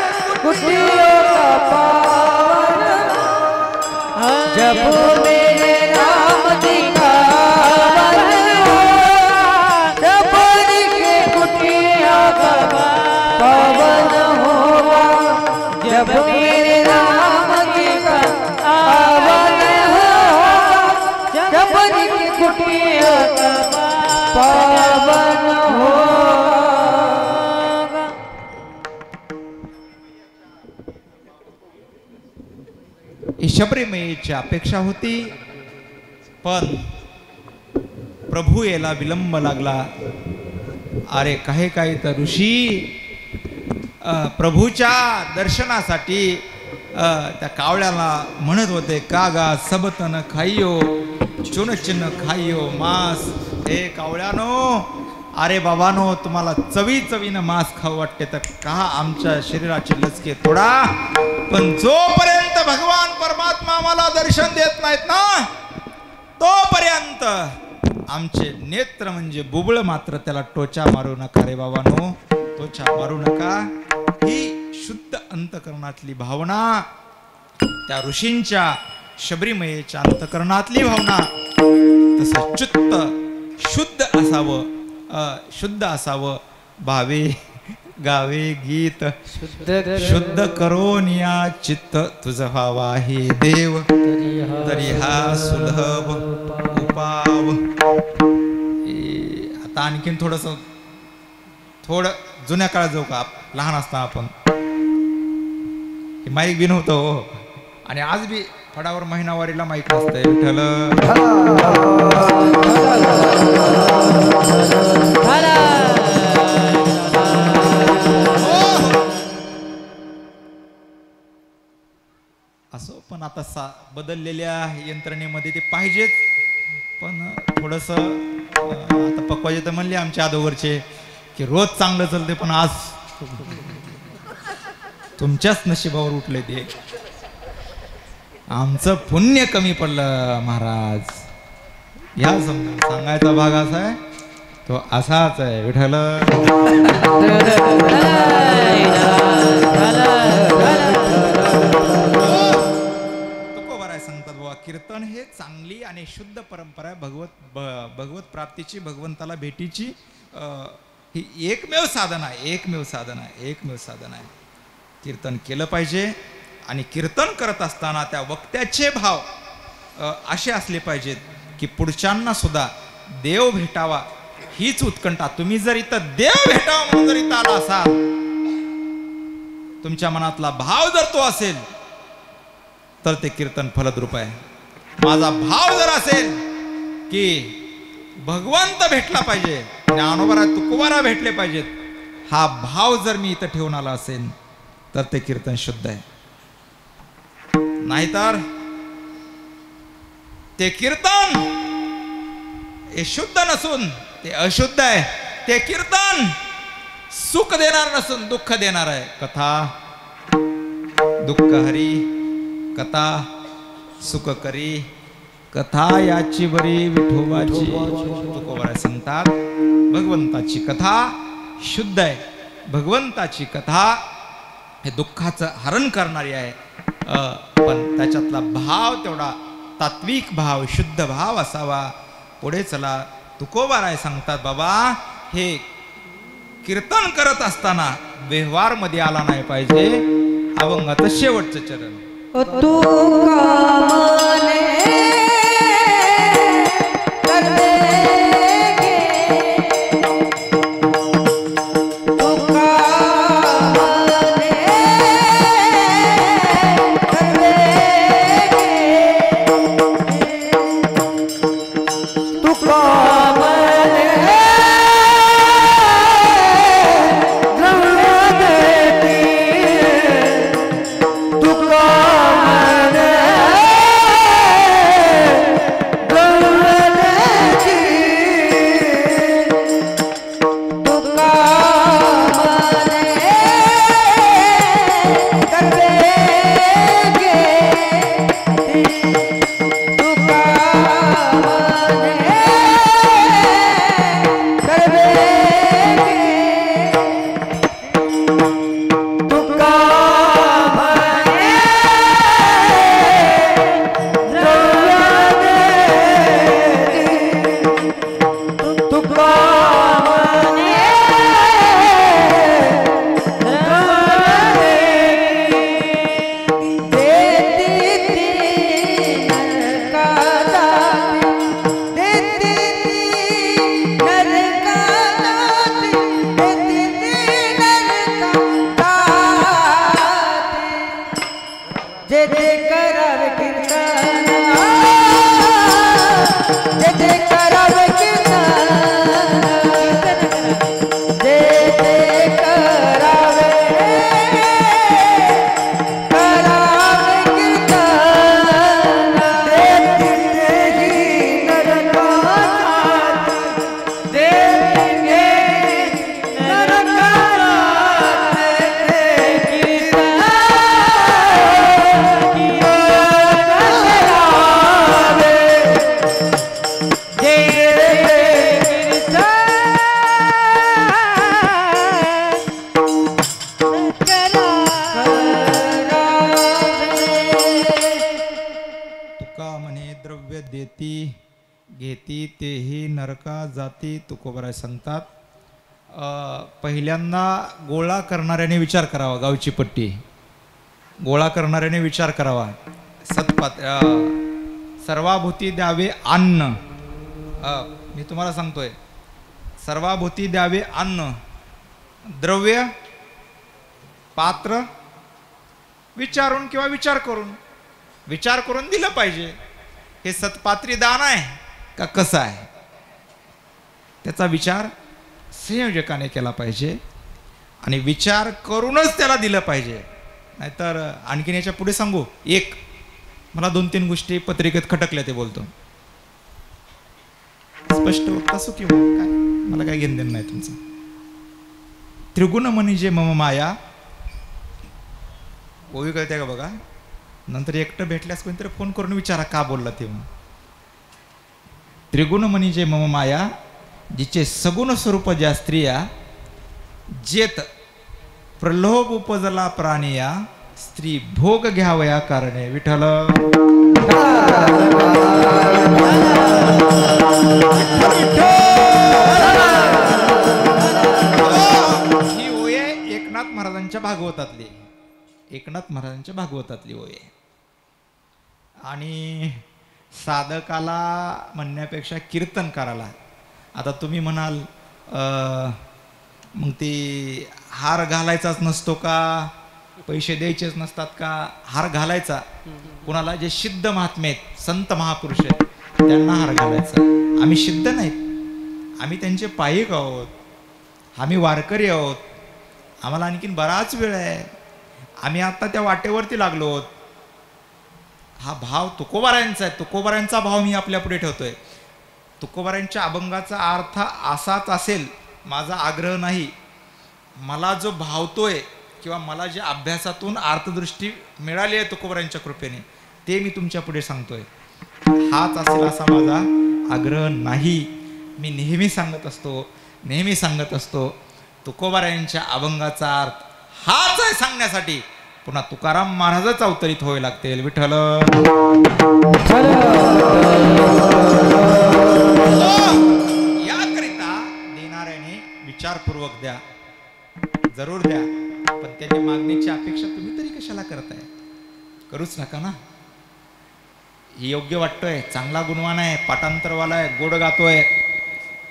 कुटिया का पावन होगा. जब मेरे राम जी का आवन होगा, शबन के कुटिया का पावन होगा. जब मेरे राम जी का आवन होगा, शबन की कुटिया का पावन होगा. ही शबरीमयीची अपेक्षा होती, पण प्रभू याला विलंब लागला. अरे काही काही तर ऋषी प्रभूच्या दर्शनासाठी त्या कावळ्याला म्हणत होते, का गा सबतन खाइयो, चुन चिन्ह खाइयो मांस. हे कावळ्यानो, अरे बाबानो, तुम्हाला चवीनं मांस खाऊ वाटते तर का आमच्या शरीराचे लचके तोडा. पण जोपर्यंत भगवान परमात्मा आम्हाला दर्शन देत नाहीत ना, तोपर्यंत आमचे नेत्र म्हणजे बुबळ मात्र त्याला टोचा मारू नका रे बाबानो, टोचा मारू नका. ही शुद्ध अंतकरणातली भावना, त्या ऋषींच्या शबरीमयेच्या अंतकरणातली भावना. तसं चित्त शुद्ध असावं, भावे गावे गीत शुद्ध करून या चित्त तुझं व्हावा हे देव, तरी हा सुलभ उपाव. आता आणखीन थोडं जुन्या काळात जाऊ का. लहान असताना आपण माईक बी नव्हतं हो, आणि आज बी फडावर महिनावारीला माईक नसतंय. विठ्ठल असो, पण आता बदललेल्या यंत्रणेमध्ये ते पाहिजेच. पण थोडस आता पक्वाचे तर म्हणले आमच्या आदोवरचे की रोज चांगलं चालते, पण आज तुमच्याच नशिबावर उठले ते. आमचं पुण्य कमी पडलं महाराज. या समजून सांगायचा भाग असा आहे, तो असाच आहे. विठ्ठल तुकोबाराय सांगतात बाबा, कीर्तन हे चांगली आणि शुद्ध परंपरा आहे. भगवत प्राप्तीची, भगवंताला भेटीची ही एकमेव साधन आहे. कीर्तन केलं पाहिजे आणि कीर्तन करत असताना त्या वक्त्याचे भाव असे असले पाहिजेत की पुढच्यांना सुद्धा देव भेटावा हीच उत्कंठा. तुम्ही जर इथं देव भेटावा म्हणून जर इथं आला असाल, तुमच्या मनातला भाव जर तो असेल तर ते कीर्तन फलद्रूप आहे. माझा भाव जर असेल की भगवंत भेटला पाहिजे, ज्ञानोबा तुकोबारा भेटले पाहिजेत, हा भाव जर मी इथं ठेवून आला असेल तर ते कीर्तन शुद्ध आहे. नाहीतर ते कीर्तन हे शुद्ध नसून ते अशुद्ध आहे. ते कीर्तन सुख देणार नसून दुःख देणार आहे. कथा दुःख हरी, कथा सुख करी, कथा याची बरी विठोबाची. तुकोबारा सांगतात भगवंताची कथा शुद्ध आहे. भगवंताची कथा हे दुःखाचं हरण करणारी आहे, पण त्याच्यातला भाव तेवढा तात्विक भाव, शुद्ध भाव असावा. पुढे चला, तुकोबाराय सांगतात बाबा हे कीर्तन करत असताना व्यवहार मध्ये आला नाही पाहिजे. अभंगात शेवटचं चरण. तू कामने तुकोबाराय सांगतात पहिल्यांदा गोळा करणाऱ्याने विचार करावा. गावची पट्टी गोळा करणाऱ्याने विचार करावा. सर्वाभूती द्यावे अन्न. मी तुम्हाला सांगतोय, सर्वाभूती द्यावे अन्न, द्रव्य, पात्र विचारून किंवा विचार करून दिलं पाहिजे. हे सत्पात्री दान आहे का कसं आहे, त्याचा विचार संयोजकाने केला पाहिजे आणि विचार करूनच त्याला दिलं पाहिजे. नाहीतर आणखीन याच्या पुढे सांगू, एक मला 2-3 गोष्टी पत्रिकेत खटकल्या ते बोलतो. स्पष्ट वक्ता सुखी हो, काय मला काय घेणं देणं नाही तुमचं. त्रिगुण म्हणजे मम माया. ओवी कळते का बघा. नंतर एकटं भेटल्यास कोणतरी फोन करून विचारा का बोलला ते. त्रिगुण म्हणजे मम माया, जिचे सगुण स्वरूप ज्या स्त्रिया, जेत प्रलोभ उपजला प्राणिया, स्त्री भोग घ्यावया कारणे. विठ्ठल ही ओये एकनाथ महाराजांच्या भागवतातली. एकनाथ महाराजांच्या भागवतातली ओवी आहे. आणि साधकाला म्हणण्यापेक्षा कीर्तनकाराला, आता तुम्ही म्हणाल मग ते हार घालायचाच नसतो का, पैसे द्यायचेच नसतात का? हार घालायचा. कुणाला जे सिद्ध महात्मे आहेत, संत महापुरुष आहेत, त्यांना हार घालायचा. आम्ही सिद्ध नाहीत, आम्ही त्यांचे पायिक आहोत, आम्ही वारकरी आहोत. आम्हाला आणखीन बराच वेळ आहे. आम्ही आता त्या वाटेवरती लागलो आहोत. हा भाव तुकोबारायांचा आहे. तुकोबारायांचा भाव मी आपल्या पुढे ठेवतोय. तुकोबारायांच्या अभंगाचा अर्थ असाच असेल, माझा आग्रह नाही. मला जो भावतोय किंवा मला जे अभ्यासातून अर्थदृष्टी मिळाली आहे तुकोबारायांच्या कृपेने, ते मी तुमच्या पुढे सांगतोय. हाच असेल असा माझा आग्रह नाही. मी नेहमी सांगत असतो तुकोबारायांच्या अभंगाचा अर्थ हाच आहे सांगण्यासाठी पुन्हा तुकाराम महाराजच अवतरित व्हावे लागतील. विठ्ठल याकरिता देणाऱ्याने विचारपूर्वक द्या, जरूर द्या, पण त्याच्या मागणीची अपेक्षा तुम्ही तरी कशाला करताय? करूच नका ना. ही योग्य वाटतोय, चांगला गुणवान आहे, पाठांतरवाला आहे, गोड गातोय,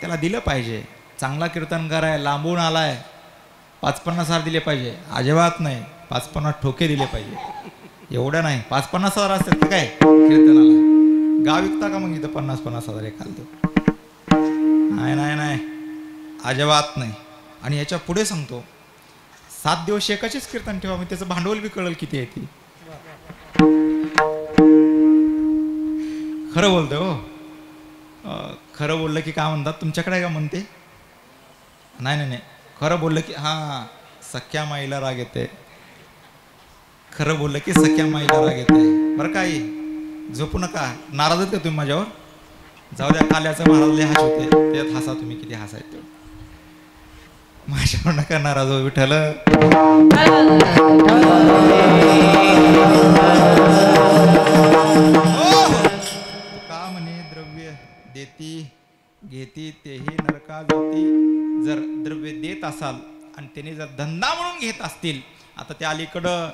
त्याला दिलं पाहिजे. चांगला कीर्तनकार आहे, लांबून आलाय, 5-50 हजार दिले पाहिजे. अजिबात नाही, 5-50 ठोके दिले पाहिजे. एवढं नाही, 5-50 हजार असतात तर काय कीर्तनाला गाव विकता का मग इथं 50-50 हजार एक घालतो? नाही, अजिबात नाही. आणि याच्या पुढे सांगतो, 7 दिवस एकाचेच कीर्तन ठेवा, मग त्याचं भांडवल बी कळेल किती आहे ती. खरं बोलतो हो. खरं बोललं की काय म्हणतात तुमच्याकडे का म्हणते? नाही, खरं बोललं की हां सख्या माईला राग येते. खरं बोललं की सख्या माईला राग येते. बरं काय, झोपू नका. नाराज आहेत का तुम्ही माझ्यावर? जाऊ द्या, काल्याचं महाराज लय हस होते, त्यात हसा तुम्ही, किती हसायचं. माझ्यावर नका नाराज हो. विठ्ठल का म्हणे, द्रव्य देती घेती तेही नरका जाती. जर द्रव्य देत असाल आणि त्याने जर धंदा म्हणून घेत असतील, आता त्या अलीकडं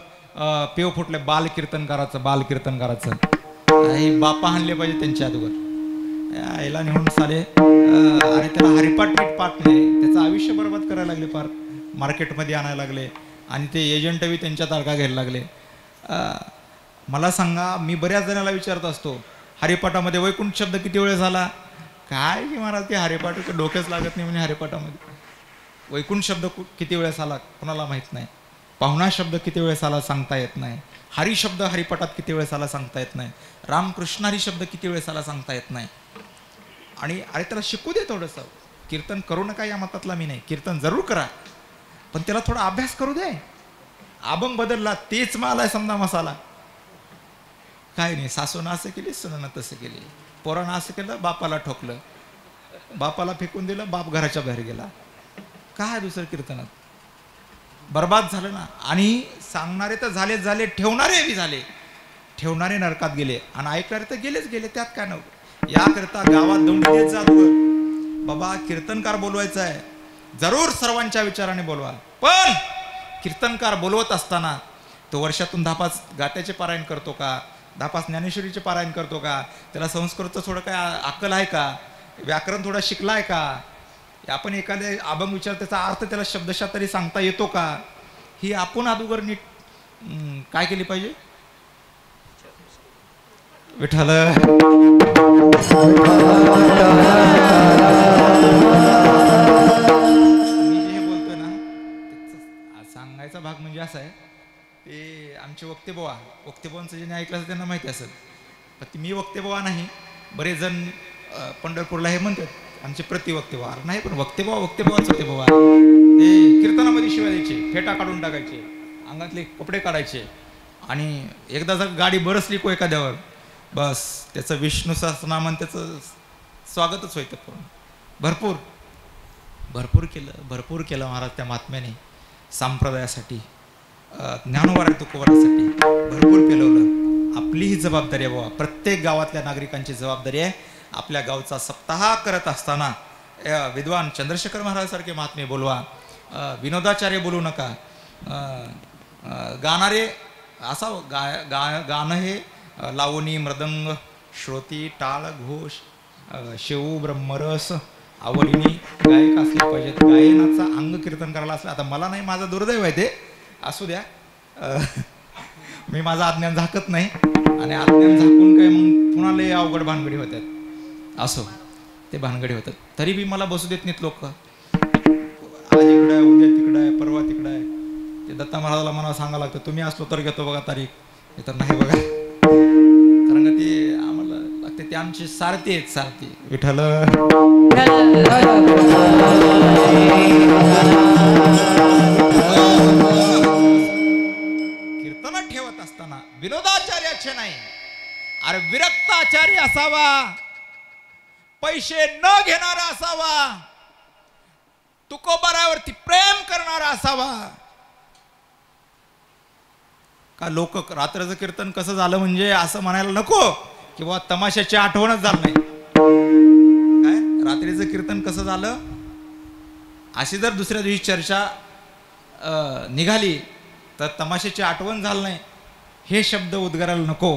पेव फुटले बाल कीर्तनकाराचं बापा हाणले पाहिजे त्यांच्या अगोदर. याला निघून साले आणि त्याला हरिपाठ नीट पाठ नाही, त्याचं आयुष्य बरबाद करायला लागले, फार मार्केटमध्ये आणायला लागले आणि ते एजंट बी त्यांच्या तारखा घ्यायला लागले. मला सांगा, मी बऱ्याच जणांना विचारत असतो, हरिपाठामध्ये वैकुंठ शब्द किती वेळ झाला? काय की महाराज, ते हरिपाठ डोक्याच लागत नाही म्हणजे हरिपाठामध्ये वैकुंठ शब्द किती वेळेस आला कोणाला माहीत नाही. पाहुणा शब्द किती वेळेस आला सांगता येत नाही. हरी शब्द हरिपाठात किती वेळेस आला सांगता येत नाही. रामकृष्ण हरी शब्द किती वेळेस आला सांगता येत नाही. आणि अरे त्याला शिकू दे थोडंसं. कीर्तन करू नका या मतातला मी नाही, कीर्तन जरूर करा, पण त्याला थोडा अभ्यास करू दे. अभंग बदलला, तेच माल आहे समजा मसाला. काय नाही, सासूनं असं केली, सुनानं तसं केली, पोरानं असं केलं, बापाला ठोकलं, बापाला फेकून दिलं, बाप घराच्या बाहेर गेला. काय दुसरं कीर्तनात? बर्बाद झालं ना. आणि सांगणारे तर झाले, ठेवणारे बी झाले. ठेवणारे नरकात गेले आणि ऐकणारे तर गेले, त्यात काय नव्हतं. याकरता गावात दौंडी देत जा बाबा. कीर्तनकार बोलवायचा आहे, जरूर सर्वांच्या विचाराने बोलवा, पण कीर्तनकार बोलवत असताना तो वर्षातून 10-5 गात्याचे पारायण करतो का, 10-5 ज्ञानेश्वरीचे पारायण करतो का, त्याला संस्कृतचं थोडं काय अक्कल आहे का, व्याकरण थोडा शिकला आहे का, आपण एखाद्या अभंग विचार त्याचा अर्थ त्याला शब्दशः तरी सांगता येतो का, ही आपण अगोदर नीट काय केली पाहिजे. विठ्ठल मी जे बोलतोय ना, सांगायचा भाग म्हणजे असा आहे, ते आमचे वक्तेबुवांचं ज्यांनी ऐकलं असेल त्यांना माहिती असेल, पण मी वक्तेबुवा नाही. बरेच जण पंढरपूरला हे म्हणतात आमचे प्रतिवक्तेबुवा. नाही, पण वक्तेबुवाच होते बाबा. ते कीर्तनामध्ये शिवाय द्यायचे, फेटा काढून टाकायचे, अंगातले कपडे काढायचे, आणि एकदा जर गाडी बरसली को एखाद्यावर, बस त्याचं विष्णू सहस्रनामन त्याचं स्वागतच व्हायचं पूर्ण. भरपूर केलं महाराज त्या महात्म्याने संप्रदायासाठी, ज्ञानोबा तुकोबारासाठी भरपूर पेलवलं. आपली ही जबाबदारी आहे बाबा, प्रत्येक गावातल्या नागरिकांची जबाबदारी आहे. आपल्या गावचा सप्ताह करत असताना विद्वान चंद्रशेखर महाराज सारखे महात्मे बोलवा, विनोदाचार्य बोलू नका, गाणारे असा गाणं हे लावणी मृदंग श्रोती टाळ घोष शेऊ ब्रह्मरस आवडीने गायक असले पाहिजेत. गायनाचा अंग कीर्तन करायला असलं. आता मला नाही, माझं दुर्दैव आहे ते, असू द्या. मी माझं अज्ञान झाकत नाही आणि अज्ञान झाकून काय मग पुन्हा लय अवघड भानगडी होत्यात. असो ते भानगडी होतात तरी बी मला बसू देत नाहीत लोक. आज इकडं आहे, उद्या तिकडं आहे, परवा तिकडं आहे. ते दत्ता महाराजाला मला सांगावं लागतं, तुम्ही असलो तर घेतो बघा तारीख, हे तर नाही बघा. कारण का ते आम्हाला लागते, ते आमचे सारथी आहेत, सारथी. विठ्ठल कीर्तन ठेवत असताना विनोदाचार्याचे नाही, अरे विरक्त आचार्य असावा, पैसे न घेणारा असावा, तुकोबारावरती प्रेम करणारा असावा. का लोक रात्राचं कीर्तन कसं झालं म्हणजे असं म्हणायला नको की बाबा तमाशाची आठवणच झालं नाही. काय रात्रीचं कीर्तन कसं झालं अशी जर दुसऱ्या दिवशी चर्चा निघाली तर तमाशाची आठवण झालं नाही हे शब्द उद्गारायला नको,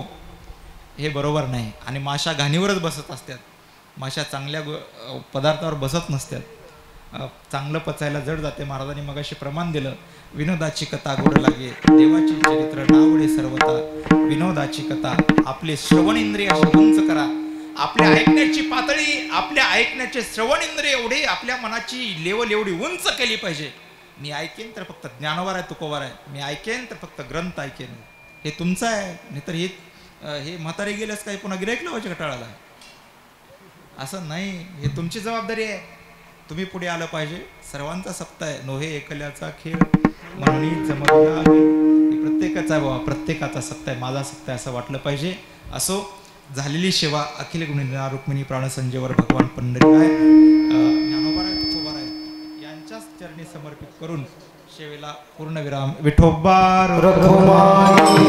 हे बरोबर नाही. आणि माशा घाणीवरच बसत असतात, माशा चांगल्या पदार्थावर बसत नसतात. चांगलं पचायला जड जाते. महाराजांनी मगाशी प्रमाण दिलं, विनोदाची कथा गोड लागे, देवाची चरित्र नावडे सर्वता. विनोदाची कथा आपले श्रवण इंद्रिय अशी उंच करा. आपल्या ऐकण्याची पातळी, आपल्या ऐकण्याचे श्रवण इंद्रिय एवढे आपल्या मनाची लेवल एवढी उंच केली पाहिजे. मी ऐकेन तर फक्त ज्ञानोबार आहे, तुकोबार आहे. मी ऐकेन तर फक्त ग्रंथ ऐकेन, हे तुमचं आहे. नाहीतर हे म्हातारे गेल्यास काही पुन्हा गिऱ्हाईक लावायच्या कटाळाला. असं नाही, हे तुमची जबाबदारी आहे. तुम्ही पुढे आलं पाहिजे. सर्वांचा सप्ताह आहे, नोहे एकल्याचा खेळ म्हणून जमवला आहे. प्रत्येकाचा बाबा, प्रत्येकाचा सप्ताह आहे, माझा सप्ताह आहे असं वाटलं पाहिजे. असो झालेली सेवा अखिल गुणिना रुक्मिणी प्राणसंजयवर भगवान पंढरीराय ज्ञानोबाराय तुकोबाराय यांच्याच चरणी समर्पित करून सेवेला पूर्ण विराम. विठोबा रखुमाई